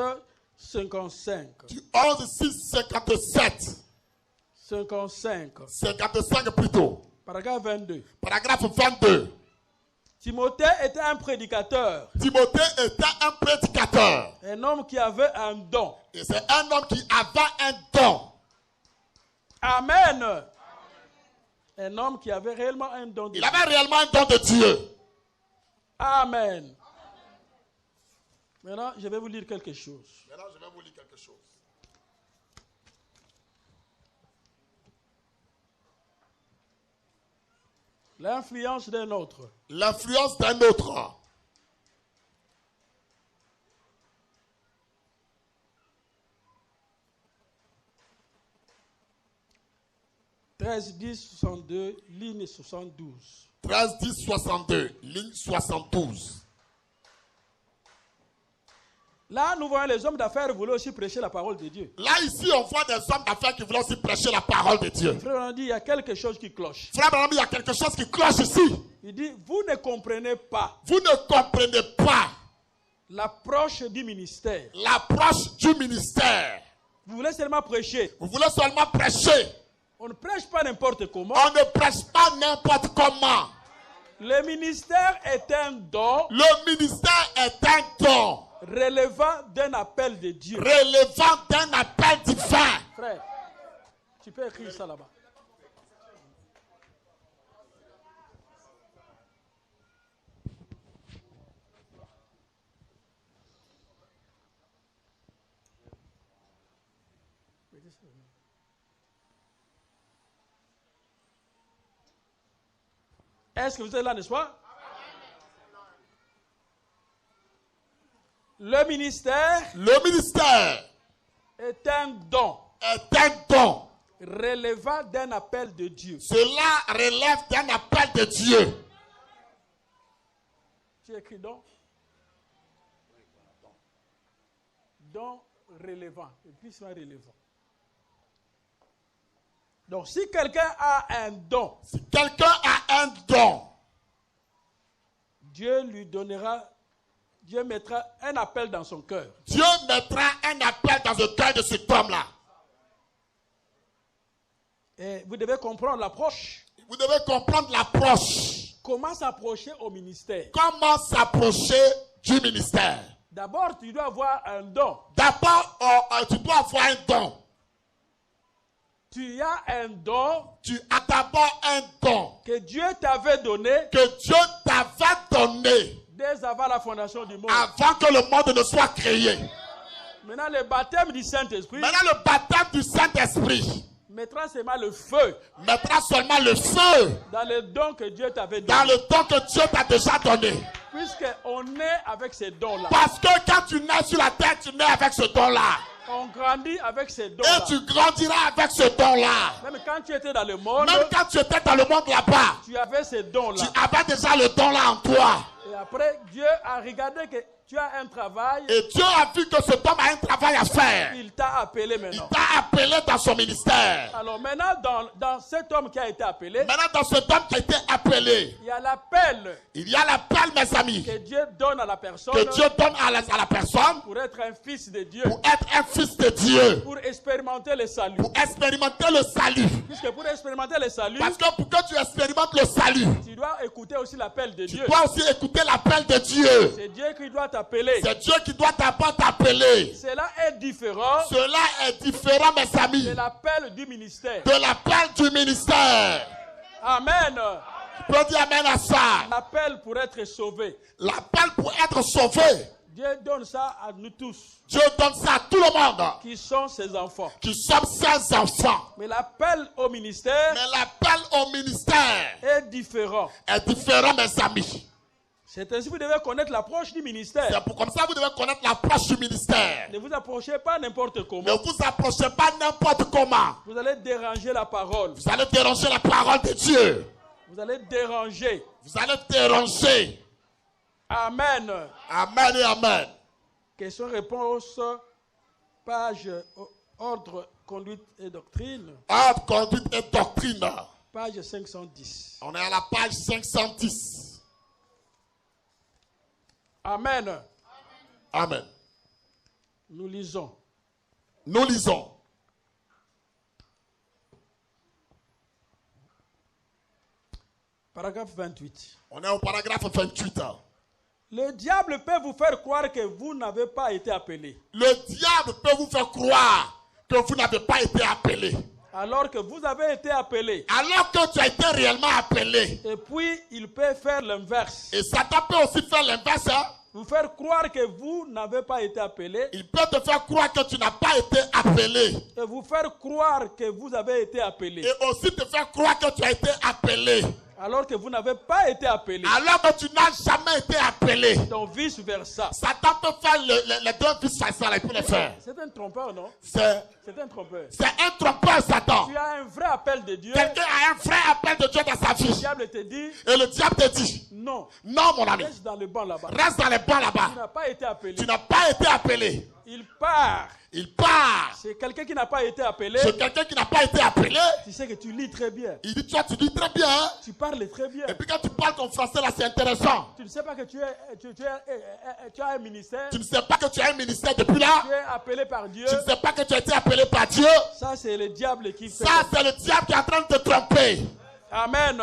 55. Du 11, 6, 57. 55 plutôt. Paragraphe 22. Paragraphe 22. Timothée était un prédicateur, Timothée était un prédicateur. un homme qui avait un don. Et c'est un homme qui avait un don. Amen. Un homme qui avait réellement un don de Il Dieu. avait réellement un don de Dieu. Amen. Maintenant, je vais vous lire quelque chose. Maintenant, je vais vous lire quelque chose. L'influence d'un autre. L'influence d'un autre. « 13, 10, 62, ligne 72. 13, 10, 62, ligne 72. Là, nous voyons les hommes d'affaires voulaient aussi prêcher la parole de Dieu. Là, ici, on voit des hommes d'affaires qui voulaient aussi prêcher la parole de Dieu. Frère, on dit, il y a quelque chose qui cloche. Frère Branham, il y a quelque chose qui cloche ici. Il dit, vous ne comprenez pas Vous ne comprenez pas l'approche du ministère. l'approche du ministère. Vous voulez seulement prêcher. Vous voulez seulement prêcher. On ne prêche pas n'importe comment. On ne prêche pas n'importe comment. Le ministère est un don Le ministère est un don relevant d'un appel de Dieu. relevant d'un appel divin. Frère, tu peux écrire ça là-bas. Est-ce que vous êtes là, n'est-ce pas? Le ministère est un don Est un don. relevant d'un appel de Dieu. Cela relève d'un appel de Dieu. Tu écris don? Don relevant. Et puis c'est relevant. Donc si quelqu'un a un don, Si quelqu'un a un don, Dieu lui donnera, Dieu mettra un appel dans son cœur. Dieu mettra un appel dans le cœur de cet homme-là. Et vous devez comprendre l'approche. Vous devez comprendre l'approche. Comment s'approcher au ministère? Comment s'approcher du ministère? D'abord, tu dois avoir un don. D'abord, tu dois avoir un don. Tu as un don Tu as d'abord un don que Dieu t'avait donné que Dieu t'avait donné dès avant la fondation du monde. avant que le monde ne soit créé. Maintenant, le baptême du Saint-Esprit Maintenant, le baptême du Saint-Esprit mettra seulement le feu mettra seulement le feu dans le don que Dieu t'avait dans donné. le don que Dieu t'a déjà donné. Puisqu'on est avec ces dons-là. Parce que quand tu nais sur la terre, tu nais avec ce don-là. On grandit avec ces dons-là. Et tu grandiras avec ce don-là. Même quand tu étais dans le monde, Même quand tu étais dans le monde là-bas, tu avais ces dons-là. tu avais déjà le don-là en toi. Et après, Dieu a regardé que tu as un travail. Et Dieu a vu que cet homme a un travail à faire. Il t'a appelé Il maintenant. t'a appelé dans son ministère. Alors maintenant, dans cet homme qui a été appelé, Maintenant, dans cet homme qui a été appelé, il y a l'appel il y a l'appel, mes amis, que Dieu donne à la personne que Dieu donne à la personne pour être un fils de Dieu, pour être un fils de Dieu, pour expérimenter le salut. pour expérimenter le salut. Puisque pour expérimenter le salut, Parce que pour que tu expérimentes le salut, tu dois écouter aussi l'appel de tu Dieu. dois aussi écouter l'appel de Dieu. C'est Dieu qui doit t'appeler. C'est Dieu qui doit d'abord t'appeler. Cela est différent Cela est différent, mes amis, de l'appel du ministère. de l'appel du ministère. Amen. Tu peux dire amen à ça. L'appel pour être sauvé. L'appel pour être sauvé. Dieu donne ça à nous tous, Dieu donne ça à tout le monde qui sont ses enfants. qui sommes ses enfants. Mais l'appel au ministère Mais l'appel au ministère est différent. est différent, mes amis. C'est ainsi que vous devez connaître l'approche du ministère. C'est pour comme ça vous devez connaître l'approche du ministère. Ne vous approchez pas n'importe comment. Ne vous approchez pas n'importe comment. Vous allez déranger la parole. Vous allez déranger la parole de Dieu. Vous allez déranger. Vous allez déranger. Amen. Amen et amen. Question-réponse, page ordre, conduite et doctrine, Ordre, conduite et doctrine. page 510. On est à la page 510. Amen. Amen. Nous lisons. Nous lisons. Paragraphe 28. On est au paragraphe 28. Le diable peut vous faire croire que vous n'avez pas été appelé, Le diable peut vous faire croire que vous n'avez pas été appelé. alors que vous avez été appelé. Alors que tu as été réellement appelé. Et puis, il peut faire l'inverse. Et Satan peut aussi faire l'inverse. Hein? Vous faire croire que vous n'avez pas été appelé. Il peut te faire croire que tu n'as pas été appelé. Et vous faire croire que vous avez été appelé, Et aussi te faire croire que tu as été appelé. alors que vous n'avez pas été appelé. Alors que tu n'as jamais été appelé. Donc, vice versa. Satan peut faire les deux vice-versa. Il peut les faire. C'est un trompeur, non? C'est C'est un trompeur. un trompeur, Satan. Tu as un vrai appel de Dieu. Quelqu'un a un vrai appel de Dieu dans sa Le vie. diable te dit, Et le diable te dit, non, non mon ami, reste dans le banc là-bas. reste dans les bancs Tu là-bas. n'as pas été appelé. Tu n'as pas été appelé. Il part. Il part. C'est quelqu'un qui n'a pas été appelé. C'est quelqu'un qui n'a pas été appelé. Tu sais que tu lis très bien. Il dit, toi tu dis très bien. Hein? Tu parles très bien. Et puis quand tu parles ton français là, c'est intéressant. Tu ne sais pas que tu as un ministère. Tu ne sais pas que tu as un ministère depuis là. Tu es appelé par Dieu. Tu ne sais pas que tu as été appelé par Dieu. Ça, c'est le diable qui fait. Ça, c'est le diable qui est en train de te tromper. Amen.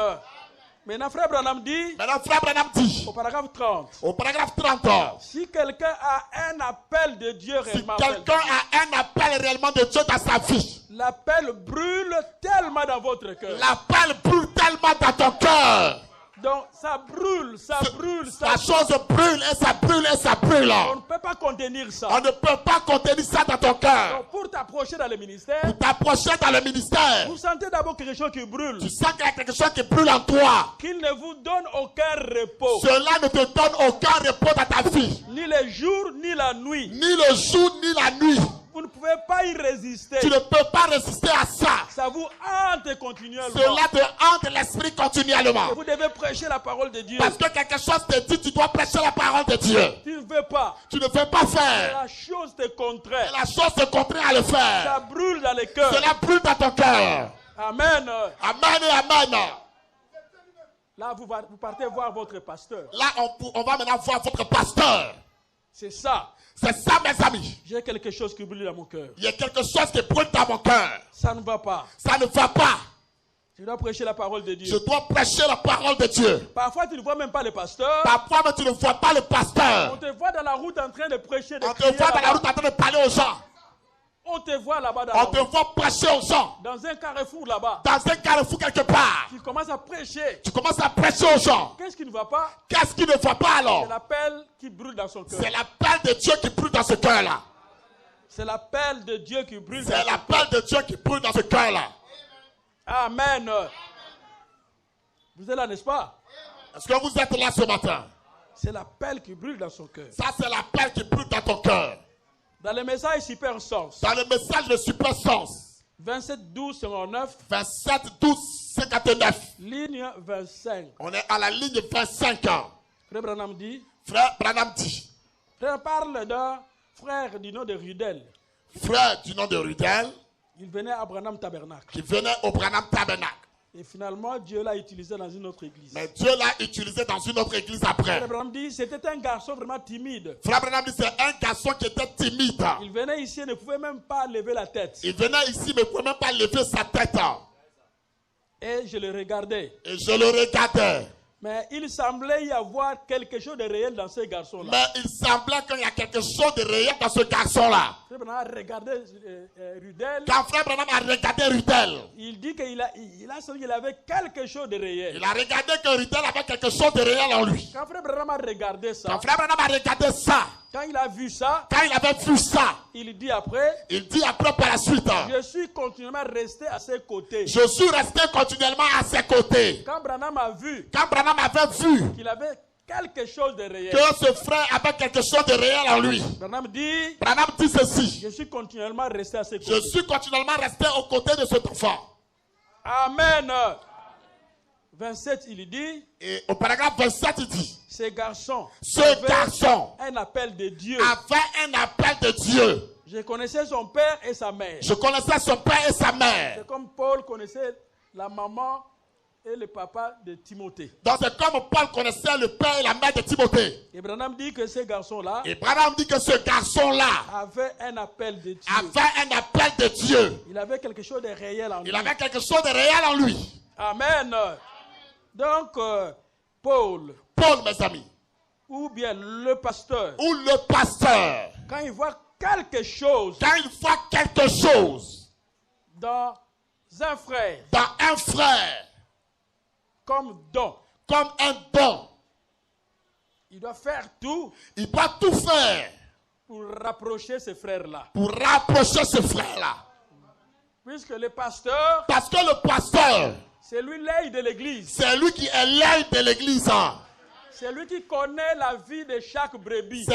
Maintenant, frère Branham dit, Maintenant, frère Branham dit, au paragraphe 30, au paragraphe 30, si quelqu'un a un appel de Dieu si réellement, quelqu'un a un appel réellement de Dieu dans sa vie, l'appel brûle tellement dans votre cœur. l'appel brûle tellement dans ton cœur. Donc, ça brûle, ça brûle, ça La chose brûle et ça brûle et ça brûle. On ne peut pas contenir ça. On ne peut pas contenir ça dans ton cœur. Donc, pour t'approcher dans le ministère, Pour t'approcher dans le ministère, vous sentez d'abord quelque chose qui brûle, tu sens qu'il y a quelque chose qui brûle en toi. qu'il ne vous donne aucun repos, Cela ne te donne aucun repos dans ta vie. ni le jour, ni la nuit. Ni le jour, ni la nuit. Vous ne pouvez pas y résister. Tu ne peux pas résister à ça. Ça vous hante continuellement. Cela te hante l'esprit continuellement. Et vous devez prêcher la parole de Dieu. Parce que quelque chose te dit, tu dois prêcher la parole de Dieu. Tu ne veux pas. Tu ne veux pas faire. La chose te Et contraint. la chose te contraint à le faire. Ça brûle dans le cœur. Cela brûle dans ton cœur. Amen. Amen et amen. Là, vous partez voir votre pasteur. Là, on va maintenant voir votre pasteur. C'est ça. C'est ça, mes amis. J'ai quelque chose qui brûle dans mon cœur. Il y a quelque chose qui brûle dans mon cœur. Ça ne va pas. Ça ne va pas. Je dois prêcher la parole de Je Dieu. dois prêcher la parole de Dieu. Parfois, tu ne vois même pas le pasteur. Parfois, mais tu ne vois pas le On pasteur. te voit dans la route en train de prêcher, de On te crier voit dans la là-bas. route en train de parler aux gens. On te voit là-bas dans la On te route. voit prêcher aux gens. Dans un carrefour là-bas. Dans un carrefour quelque part. Tu commences à prêcher. Tu commences à prêcher aux gens. Qu'est-ce qui ne va pas? Qu'est-ce qui ne va pas alors? C'est l'appel qui brûle dans son cœur. C'est l'appel de Dieu qui brûle dans ce cœur-là. C'est l'appel de Dieu qui brûle dans C'est son cœur. l'appel de Dieu qui brûle dans ce cœur-là. Amen. Vous êtes là, n'est-ce pas? Est-ce que vous êtes là ce matin? C'est l'appel qui brûle dans son cœur. Ça, c'est l'appel qui brûle dans ton cœur. Dans le message Super Sens, Dans le message de Super Sens, 27 12 59, 27 12 59, ligne 25. on est à la ligne 25 ans. Frère Branham dit, Frère Branham dit, On parle d'un frère du nom de Rudel. Frère du nom de Rudel. Il venait à Branham Tabernacle. Qui venait au Branham Tabernacle. Et finalement, Dieu l'a utilisé dans une autre église. Mais Dieu l'a utilisé dans une autre église après. Frère Branham dit, c'était un garçon vraiment timide. Frère Branham dit, c'est un garçon qui était timide. Il venait ici et ne pouvait même pas lever la tête. Il venait ici mais ne pouvait même pas lever sa tête. Et je le regardais. Et je le regardais. Mais il semblait y avoir quelque chose de réel dans ce garçon-là. Mais il semblait qu'il y a quelque chose de réel dans ce garçon-là. Frère Branham a regardé Rudel. Quand Frère Branham a regardé Rudel, il dit qu'il a senti qu'il avait quelque chose de réel. il a regardé que Rudel avait quelque chose de réel en lui. Quand Frère Branham a regardé ça, quand Frère Branham a regardé ça, quand il a vu ça, quand il avait vu ça, il dit après par la suite, je suis continuellement resté à ses côtés. Je suis resté continuellement à ses côtés. Quand Branham a vu, avait vu qu'il avait quelque chose de réel, que ce frère avait quelque chose de réel en lui, Branham dit ceci. Je suis continuellement resté à ses côtés. Je suis continuellement resté aux côtés de cet enfant. Amen. 27, il dit. Et au paragraphe 27, il dit. Ce garçon avait un appel de Dieu. Avait un appel de Dieu. Je connaissais son père et sa mère. Je connaissais son père et sa mère. C'est comme Paul connaissait la maman et le papa de Timothée. Donc c'est comme Paul connaissait le père et la mère de Timothée. Et Branham dit que ce garçon-là. Avait un appel de Dieu. Il avait quelque chose de réel en lui. Amen. Donc Paul, mes amis, ou bien le pasteur, quand il voit quelque chose, dans un frère, comme un don, il doit faire tout. Il doit tout faire pour rapprocher ce frère-là. Puisque le pasteur, parce que le pasteur, c'est lui l'œil de l'église. C'est lui qui est l'œil de l'église. C'est lui qui connaît la vie de chaque brebis.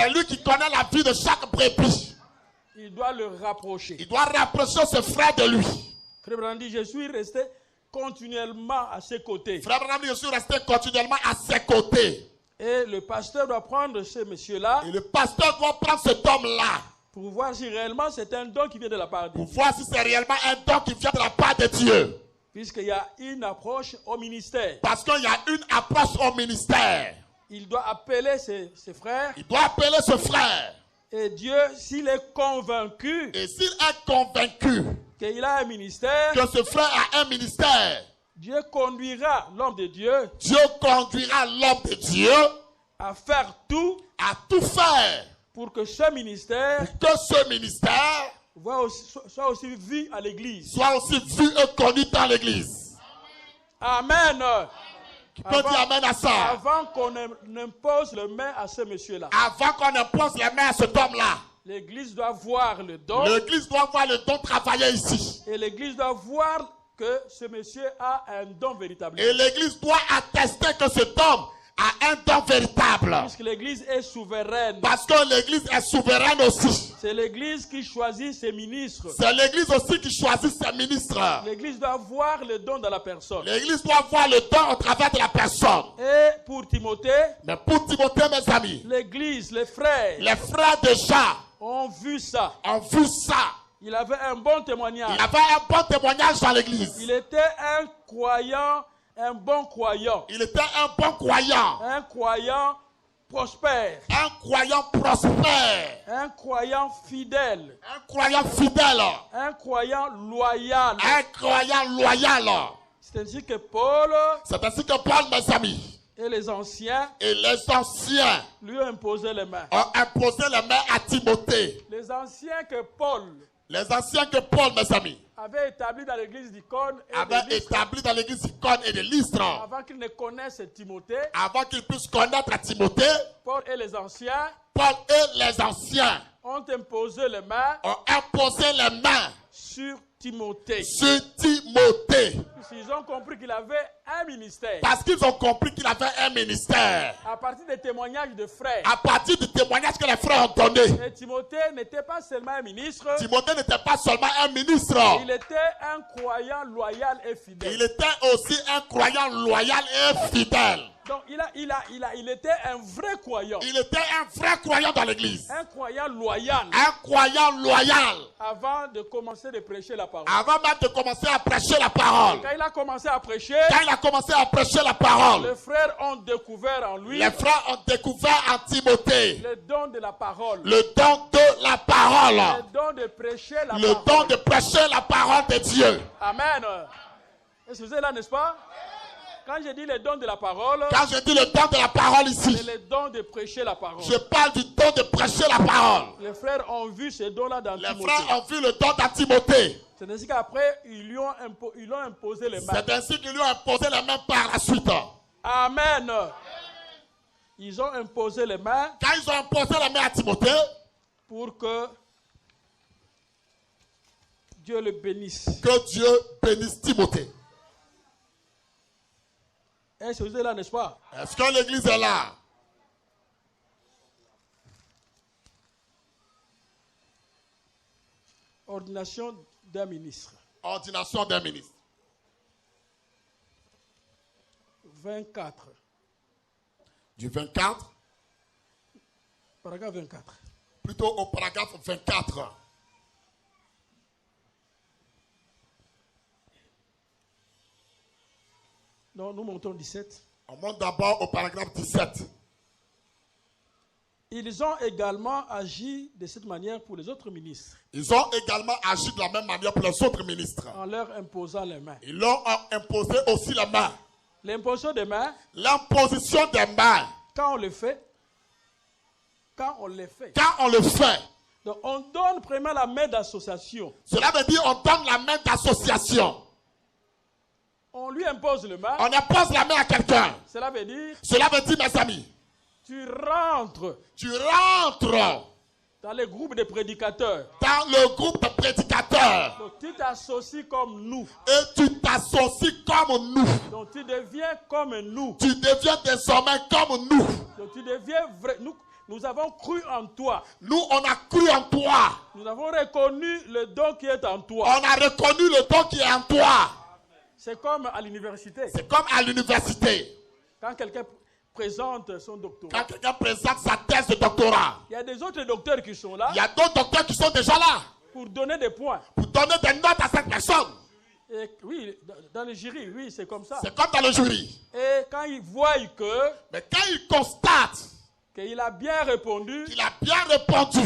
Il doit le rapprocher. Il doit rapprocher ce frère de lui. Frère Branham dit, je suis resté continuellement à ses côtés. Et le pasteur doit prendre ce monsieur-là. Et le pasteur doit prendre cet homme-là. Pour voir si réellement c'est un don qui vient de la part de Dieu. Pour voir si c'est réellement un don qui vient de la part de Dieu. Puisqu'il y a une approche au ministère. Parce qu'il y a une approche au ministère. Il doit appeler ses frères. Il doit appeler ce frère. Et Dieu, s'il est convaincu. Et s'il est convaincu. Qu'il a un ministère. Que ce frère a un ministère. Dieu conduira l'homme de Dieu. Dieu conduira l'homme de Dieu. À faire tout. À tout faire. Pour que ce ministère. Soit aussi vu à l'église. Soit aussi vu et connu dans l'église. Amen. Qui peut dire amen à ça? Avant qu'on impose les mains à ce monsieur-là. Avant qu'on impose les mains à cet homme-là. L'église doit voir le don. L'église doit voir le don travailler ici. Et l'église doit voir que ce monsieur a un don véritable. Et l'église doit attester que cet homme a un don véritable. Puisque l'église est souveraine. Parce que l'église est souveraine aussi. C'est l'église qui choisit ses ministres. C'est l'église aussi qui choisit ses ministres. L'église doit voir le don de la personne. L'église doit voir le don au travers de la personne. Et pour Timothée. Mais pour Timothée, mes amis. L'église, les frères. Les frères déjà. Ont vu ça. Il avait un bon témoignage. Dans l'église. Il était un croyant. Un bon croyant. Il était un bon croyant. Un croyant prospère. Un croyant prospère. Un croyant fidèle. Un croyant fidèle. Un croyant loyal. Un croyant loyal. C'est ainsi que Paul. Mes amis. Et les anciens. Lui ont imposé les mains. Ont imposé les mains à Timothée. Les anciens que Paul, mes amis, avait établi dans l'église d'Icône et de Lystre. Avant qu'il ne connaisse Timothée. Avant qu'il puisse connaître Timothée. Paul et les anciens. Ont imposé les mains. sur Timothée. Sur Timothée. Ils ont compris qu'il avait un ministère. Parce qu'ils ont compris qu'il avait un ministère. À partir des témoignages de frères. À partir du témoignage que les frères ont donné. Et Timothée n'était pas seulement un ministre. Timothée n'était pas seulement un ministre. Il était un croyant loyal et fidèle. Il était aussi un croyant loyal et fidèle. Donc il était un vrai croyant. Il était un vrai croyant dans l'église. Un croyant loyal. Un croyant loyal. Avant de commencer de prêcher la parole. Avant même de commencer à prêcher la parole. Quand il a commencé à prêcher. Quand il a commencé à prêcher la parole. Les frères ont découvert en lui. Les frères ont découvert en Timothée. Le don de la parole. Le don de la parole. Le don de prêcher la parole. Le don de prêcher la parole de Dieu. Amen. Est-ce que vous êtes là, n'est-ce pas? Quand je dis le don de la parole, quand je dis le don de la parole ici, c'est le don de prêcher la parole. Je parle du don de prêcher la parole. Les frères ont vu ce don-là dans Timothée. Les frères ont vu le don dans Timothée. C'est ainsi qu'après, ils lui ont imposé les mains. C'est ainsi qu'ils lui ont imposé les mains par la suite. Amen. Ils ont imposé les mains. Quand ils ont imposé les mains à Timothée, pour que Dieu le bénisse. Que Dieu bénisse Timothée. Est-ce que vous êtes là, n'est-ce pas? Est-ce que l'église est là? Ordination d'un ministre. Ordination d'un ministre. 24. Du 24. Paragraphe 24. Plutôt au paragraphe 24. Non, nous montons 17. On monte d'abord au paragraphe 17. Ils ont également agi de cette manière pour les autres ministres. Ils ont également agi de la même manière pour les autres ministres. En leur imposant les mains. Ils leur ont imposé aussi les mains. L'imposition des mains. L'imposition des mains. Quand on le fait. Quand on le fait. Quand on le fait. Donc on donne premièrement la main d'association. Cela veut dire on donne la main d'association. On lui impose le main. On impose la main à quelqu'un. Cela veut dire. Cela veut dire, mes amis. Tu rentres. Tu rentres. Dans le groupe de prédicateurs. Dans le groupe de prédicateurs. Donc tu t'associes comme nous. Et tu t'associes comme nous. Donc tu deviens comme nous. Tu deviens désormais comme nous. Donc tu deviens vrai. Nous avons cru en toi. Nous, on a cru en toi. Nous avons reconnu le don qui est en toi. On a reconnu le don qui est en toi. C'est comme à l'université. C'est comme à l'université. Quand quelqu'un présente son doctorat. Quand quelqu'un présente sa thèse de doctorat. Il y a des autres docteurs qui sont là. Il y a d'autres docteurs qui sont déjà là. Pour donner des points. Pour donner des notes à cette personne. Et oui, dans le jury, oui, c'est comme ça. C'est comme dans le jury. Et quand ils voient que. Mais quand ils constatent. Qu'il a bien répondu. Qu'il a bien répondu.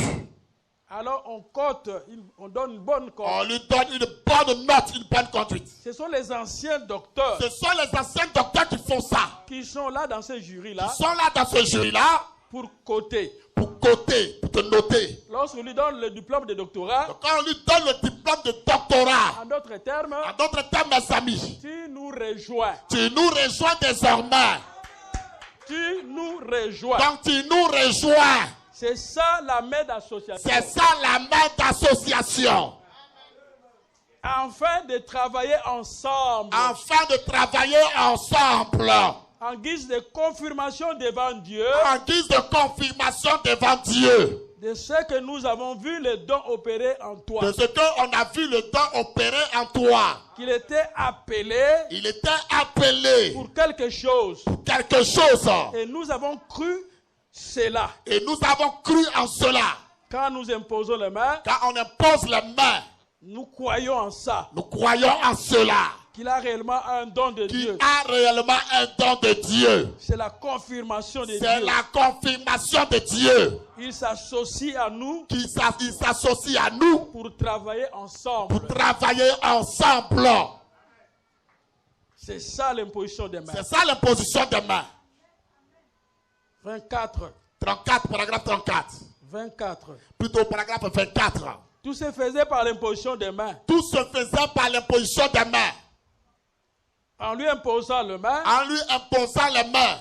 Alors on cote, on donne une bonne cote. On lui donne une bonne note, une bonne conduite. Ce sont les anciens docteurs. Ce sont les anciens docteurs qui font ça. Qui sont là dans ce jury-là. Qui sont là dans ce jury-là. Pour coter. Pour coter, pour te noter. Lorsqu'on lui donne le diplôme de doctorat. Donc quand on lui donne le diplôme de doctorat. En d'autres termes. En d'autres termes, mes amis. Tu nous rejoins. Tu nous rejoins désormais. Tu nous rejoins. Donc tu nous rejoins. C'est ça la main d'association. C'est ça la main d'association. Afin de travailler ensemble. Afin de travailler ensemble. En guise de confirmation devant Dieu. En guise de confirmation devant Dieu. De ce que nous avons vu le don opérer en toi. De ce qu'on a vu le don opérer en toi. Qu'il était appelé. Il était appelé. Pour quelque chose. Pour quelque chose. Et nous avons cru cela. Et nous avons cru en cela. Quand nous imposons les mains. Quand on impose les mains. Nous croyons en ça. Nous croyons en cela. Qu'il a réellement un don de Dieu. Qu'il a réellement un don de Dieu. C'est la confirmation de Dieu. C'est la confirmation de Dieu. Il s'associe à nous. Il s'associe à nous. Pour travailler ensemble. Pour travailler ensemble. C'est ça l'imposition des mains. C'est ça l'imposition des mains. 24. 34, paragraphe 34. 24. Plutôt paragraphe 24. Tout se faisait par l'imposition des mains. Tout se faisait par l'imposition des mains. En lui imposant les mains. En lui imposant les mains.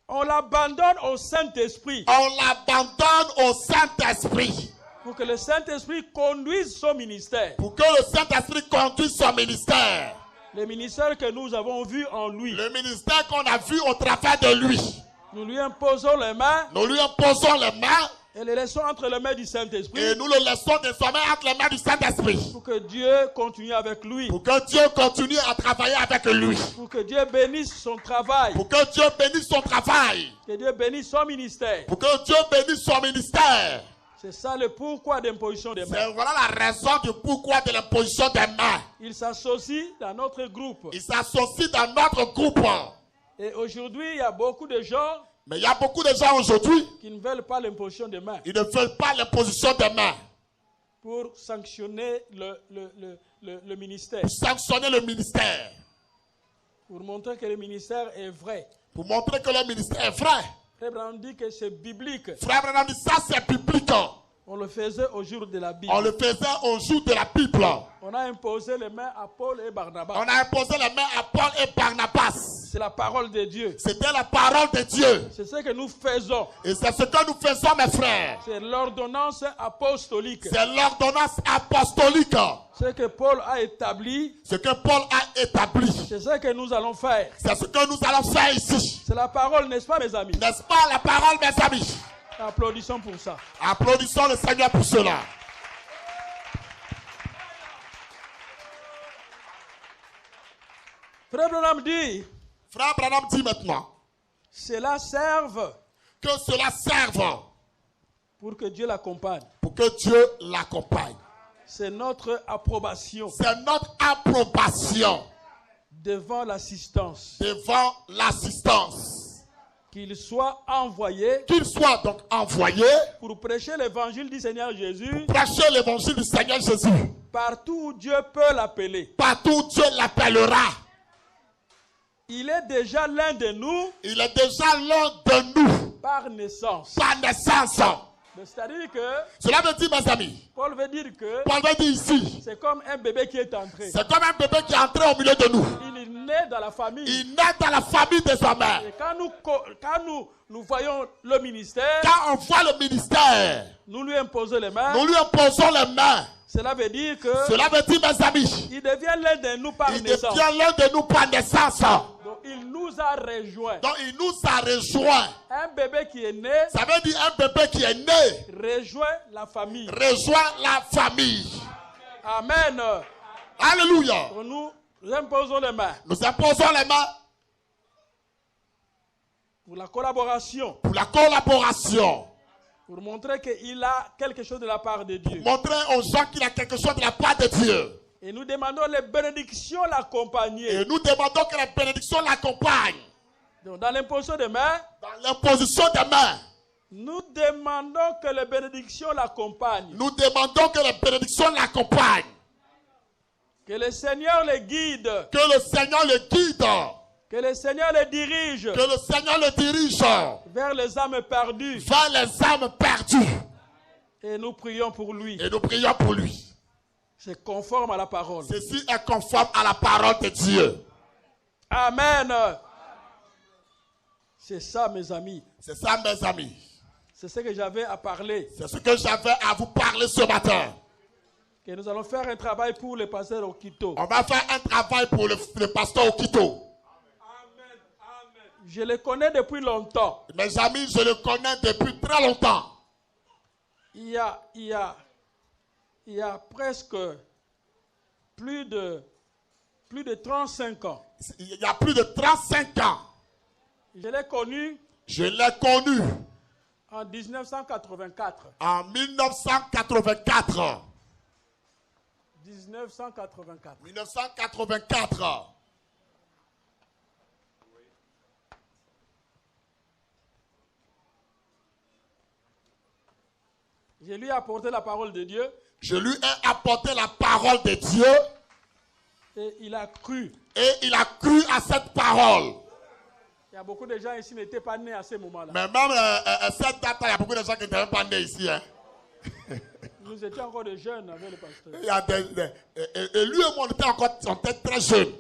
On l'abandonne au Saint-Esprit. On l'abandonne au Saint-Esprit. Pour que le Saint-Esprit conduise son ministère. Pour que le Saint-Esprit conduise son ministère. Le ministère que nous avons vu en lui. Le ministère qu'on a vu au travers de lui. Nous lui imposons les mains. Nous lui imposons les mains. Et les laissons entre les mains du Saint-Esprit. Et nous le laissons désormais entre les mains du Saint-Esprit. Pour que Dieu continue avec lui. Pour que Dieu continue à travailler avec lui. Pour que Dieu bénisse son travail. Pour que Dieu bénisse son travail. Que Dieu bénisse son ministère. Pour que Dieu bénisse son ministère. C'est ça le pourquoi d'imposition des mains. Voilà la raison du pourquoi de l'imposition des mains. Il s'associe dans notre groupe. Il s'associe dans notre groupe. Et aujourd'hui, il y a beaucoup de gens. Mais il y a beaucoup de gens aujourd'hui qui ne veulent pas l'imposition des mains. Ils ne veulent pas l'imposition des mains. Pour sanctionner le ministère. Pour sanctionner le ministère. Pour montrer que le ministère est vrai. Pour montrer que le ministère est vrai. Frère Branham dit que c'est biblique. Frère Branham dit ça c'est biblique. On le faisait au jour de la Bible. On le faisait au jour de la Bible. On a imposé les mains à Paul et Barnabas. On a imposé les mains à Paul et Barnabas. C'est la parole de Dieu. C'était la parole de Dieu. C'est ce que nous faisons. Et c'est ce que nous faisons, mes frères. C'est l'ordonnance apostolique. C'est l'ordonnance apostolique. Ce que Paul a établi. Ce que Paul a établi. C'est ce que nous allons faire. C'est ce que nous allons faire ici. C'est la parole, n'est-ce pas, mes amis? N'est-ce pas la parole, mes amis? Applaudissons pour ça. Applaudissons le Seigneur pour cela. Frère Branham dit. Frère Branham dit maintenant. Cela serve. Que cela serve. Pour que Dieu l'accompagne. Pour que Dieu l'accompagne. C'est notre approbation. C'est notre approbation. Devant l'assistance. Devant l'assistance. Qu'il soit envoyé. Qu'il soit donc envoyé. Pour prêcher l'évangile du Seigneur Jésus. Pour prêcher l'évangile du Seigneur Jésus. Partout où Dieu peut l'appeler. Partout où Dieu l'appellera. Il est déjà l'un de nous. Il est déjà l'un de nous. Par naissance. Par naissance. C'est-à-dire que. Cela veut dire, mes amis. Paul veut dire que. Paul veut dire ici. C'est comme un bébé qui est entré. C'est comme un bébé qui est entré au milieu de nous. Il est né dans la famille. Il naît dans la famille de sa mère. Et quand nous voyons le ministère. Quand on voit le ministère. Nous lui imposons les mains. Nous lui imposons les mains. Cela veut dire que. Cela veut dire, mes amis. Il devient l'un de nous par naissance. Il devient l'un de nous par naissance. Donc il nous a rejoints. Donc il nous a rejoints. Un bébé qui est né. Ça veut dire un bébé qui est né. Rejoint la famille. Rejoint la famille. Amen. Alléluia. Donc nous imposons les mains. Nous imposons les mains. Pour la collaboration. Pour la collaboration. Pour montrer qu'il a quelque chose de la part de Dieu. Montrer aux gens qu'il a quelque chose de la part de Dieu. Et nous demandons les bénédictions l'accompagner. Et nous demandons que les bénédictions l'accompagnent. Donc dans l'imposition des mains. Dans l'imposition des mains. Nous demandons que les bénédictions l'accompagnent. Nous demandons que les bénédictions l'accompagnent. Que le Seigneur les guide. Que le Seigneur les guide. Que le Seigneur les dirige. Que le Seigneur les dirige. Vers les âmes perdues. Vers les âmes perdues. Et nous prions pour lui. Et nous prions pour lui. C'est conforme à la parole. Ceci est conforme à la parole de Dieu. Amen. C'est ça, mes amis. C'est ça, mes amis. C'est ce que j'avais à parler. C'est ce que j'avais à vous parler ce matin. Que nous allons faire un travail pour le pasteur Okito. On va faire un travail pour le pasteur Okito. Je le connais depuis longtemps. Mes amis, je le connais depuis très longtemps. Il y a presque plus de 35 ans. Il y a plus de 35 ans. Je l'ai connu. Je l'ai connu. En 1984. En 1984. 1984. 1984. Je lui ai apporté la parole de Dieu. Je lui ai apporté la parole de Dieu. Et il a cru. Et il a cru à cette parole. Il y a beaucoup de gens ici qui n'étaient pas nés à ce moment-là. Mais même à cette date, il y a beaucoup de gens qui n'étaient même pas nés ici. Hein. Nous étions encore des jeunes avec le pasteur. Et lui et moi, on était très jeunes.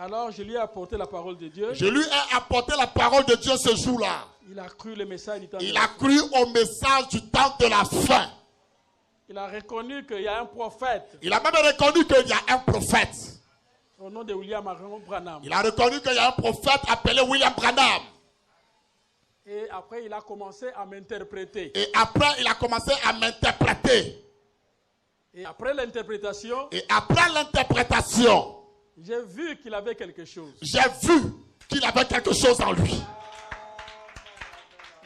Alors je lui ai apporté la parole de Dieu. Je lui ai apporté la parole de Dieu ce jour-là. Il a cru le message du temps. Il a cru au message du temps de la fin. Il a reconnu qu'il y a un prophète. Il a même reconnu qu'il y a un prophète. Au nom de William Branham. Il a reconnu qu'il y a un prophète appelé William Branham. Et après, il a commencé à m'interpréter. Et après, il a commencé à m'interpréter. Et après l'interprétation, j'ai vu qu'il avait quelque chose. J'ai vu qu'il avait quelque chose en lui.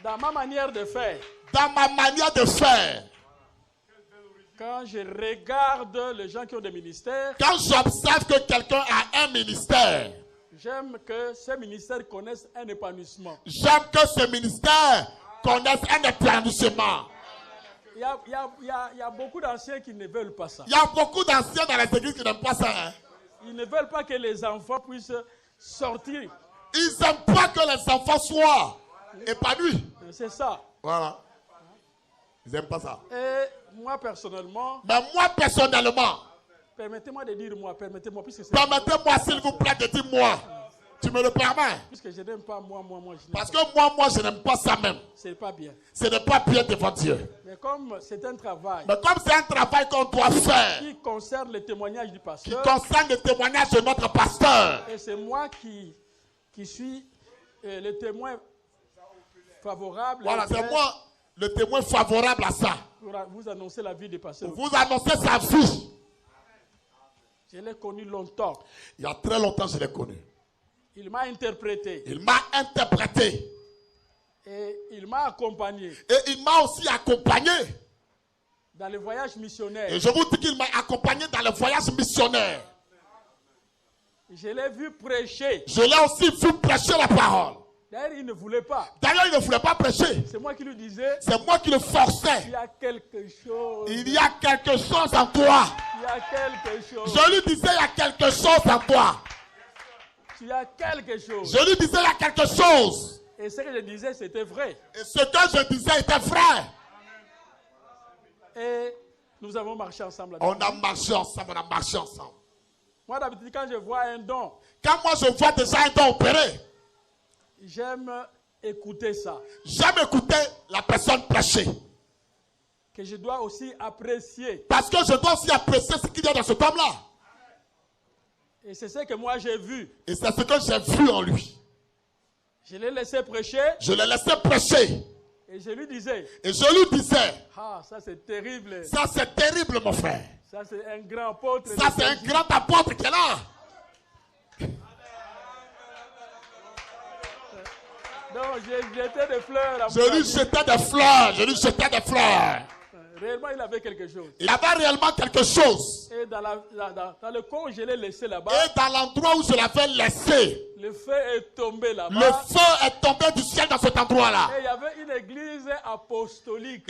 Dans ma manière de faire. Dans ma manière de faire. Quand je regarde les gens qui ont des ministères. Quand j'observe que quelqu'un a un ministère. J'aime que ces ministères connaissent un épanouissement. J'aime que ce ministère connaisse un épanouissement. Il y a beaucoup d'anciens qui ne veulent pas ça. Il y a beaucoup d'anciens dans les églises qui n'aiment pas ça. Hein? Ils ne veulent pas que les enfants puissent sortir. Ils n'aiment pas que les enfants soient épanouis. C'est ça. Voilà. Ils n'aiment pas ça. Et moi personnellement. Mais moi personnellement. Permettez-moi de dire moi. Permettez-moi s'il vous plaît de dire moi. Tu me le permets? Puisque je n'aime pas moi. Parce que moi, je n'aime pas ça même. Ce n'est pas bien. Ce n'est pas bien devant Dieu. Mais comme c'est un travail. Mais comme c'est un travail qu'on doit faire. Qui concerne le témoignage du pasteur. Qui concerne le témoignage de notre pasteur. Et c'est moi qui suis le témoin favorable. Voilà, c'est moi le témoin favorable à ça. Pour vous annoncer la vie du pasteur. Pour vous annoncer sa vie. Je l'ai connu longtemps. Il y a très longtemps, je l'ai connu. Il m'a interprété. Et il m'a accompagné. Et il m'a aussi accompagné. Dans le voyage missionnaire. Et je vous dis qu'il m'a accompagné dans le voyage missionnaire. Je l'ai vu prêcher. Je l'ai aussi vu prêcher la parole. D'ailleurs, il ne voulait pas. D'ailleurs, il ne voulait pas prêcher. C'est moi qui lui disais. C'est moi qui le forçais. Il y a quelque chose. Il y a quelque chose en toi. Il y a quelque chose. Je lui disais, il y a quelque chose en toi. Il y a quelque chose. Je lui disais, il y a quelque chose. Et ce que je disais, c'était vrai. Et ce que je disais était vrai. Et nous avons marché ensemble. On a marché ensemble. Moi, d'habitude, quand je vois un don. Quand moi, je vois déjà un don opéré. J'aime écouter ça. J'aime écouter la personne prêcher. Que je dois aussi apprécier. Parce que je dois aussi apprécier ce qu'il y a dans cet homme-là. Et c'est ce que moi j'ai vu. Et c'est ce que j'ai vu en lui. Je l'ai laissé prêcher. Je l'ai laissé prêcher. Et je lui disais. Ah, ça c'est terrible. Ça c'est terrible, mon frère. Ça c'est un grand apôtre. Ça c'est un grand apôtre qui est là. Non, j'ai jeté des fleurs. Je lui jetais des fleurs. Réellement, il avait quelque chose. Il avait réellement quelque chose. Et dans le coin où je l'ai laissé là-bas. Et dans l'endroit où je l'avais laissé. Le feu est tombé là-bas. Le feu est tombé du ciel dans cet endroit-là. Et il y avait une église apostolique.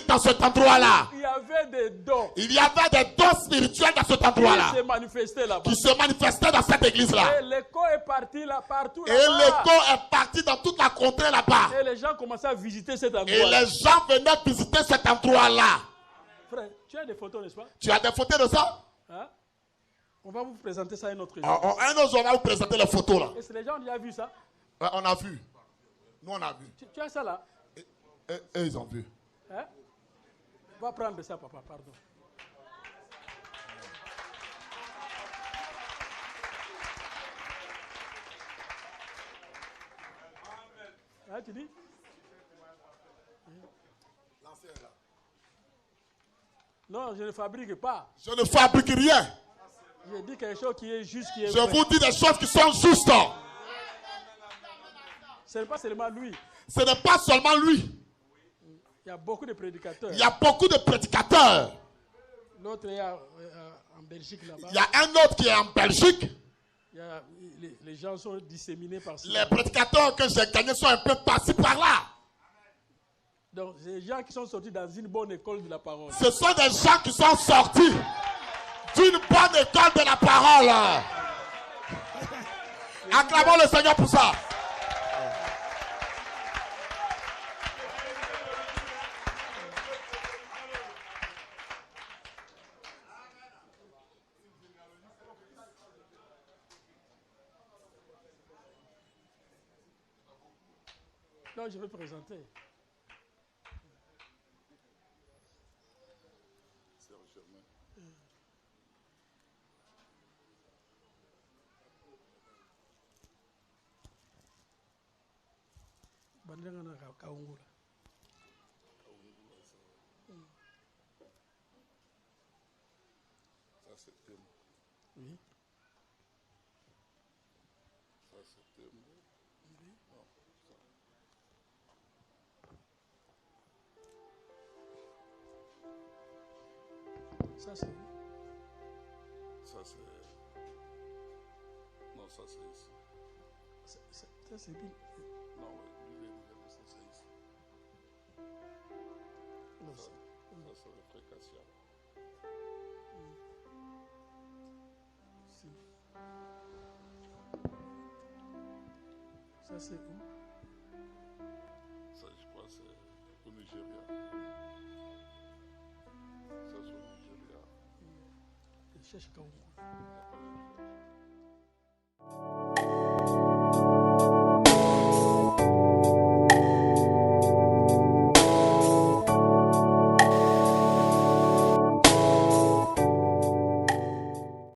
Dans cet endroit-là. Il y avait des dons. Il y avait des dons spirituels dans cet endroit-là. Qui se manifestaient là-bas. Qui se manifestaient dans cette église-là. Et l'écho est parti là partout là-bas. Et l'écho est parti dans toute la contrée là-bas. Et les gens commençaient à visiter cet endroit. Et les gens venaient visiter cet endroit-là. Frère, tu as des photos, n'est-ce pas? Tu as des photos de ça? Hein? On va vous présenter ça un autre jour. Un autre jour, on va vous présenter les photos là. Est-ce que les gens ont déjà vu ça? Ouais, on a vu. Nous, on a vu. Tu as ça là? Et ils ont vu. Hein? Va prendre ça, papa, pardon. Hein, tu dis? Non, je ne fabrique pas. Je ne fabrique rien. Je dis quelque chose qui est juste, qui est Je vous dis des choses qui sont justes. Ce n'est pas seulement lui. Ce n'est pas seulement lui. Il y a beaucoup de prédicateurs. Il y a beaucoup de prédicateurs. L'autre est en Belgique là-bas. Il y a un autre qui est en Belgique. Les gens sont disséminés par-ci. Les prédicateurs que j'ai gagnés sont un peu par-ci par-là. Donc, c'est des gens qui sont sortis dans une bonne école de la parole. Ce sont des gens qui sont sortis d'une bonne école de la parole. Acclamons le Seigneur pour ça. Non, je vais présenter. Saint-Germain. Bandengana Kaungula. Ça c'est Tembo. Oui. Ça c'est Tembo. Oui. Non, Ça c'est où? ça c'est. Non, ça c'est ici. Ça c'est bien. Non, oui, ça c'est ici. Non, Ça c'est le fréquentiel. Si. Ça c'est où? Ça, je crois, c'est au Nigeria. Ça, c'est au Nigeria. Je cherche Kaungula. Après,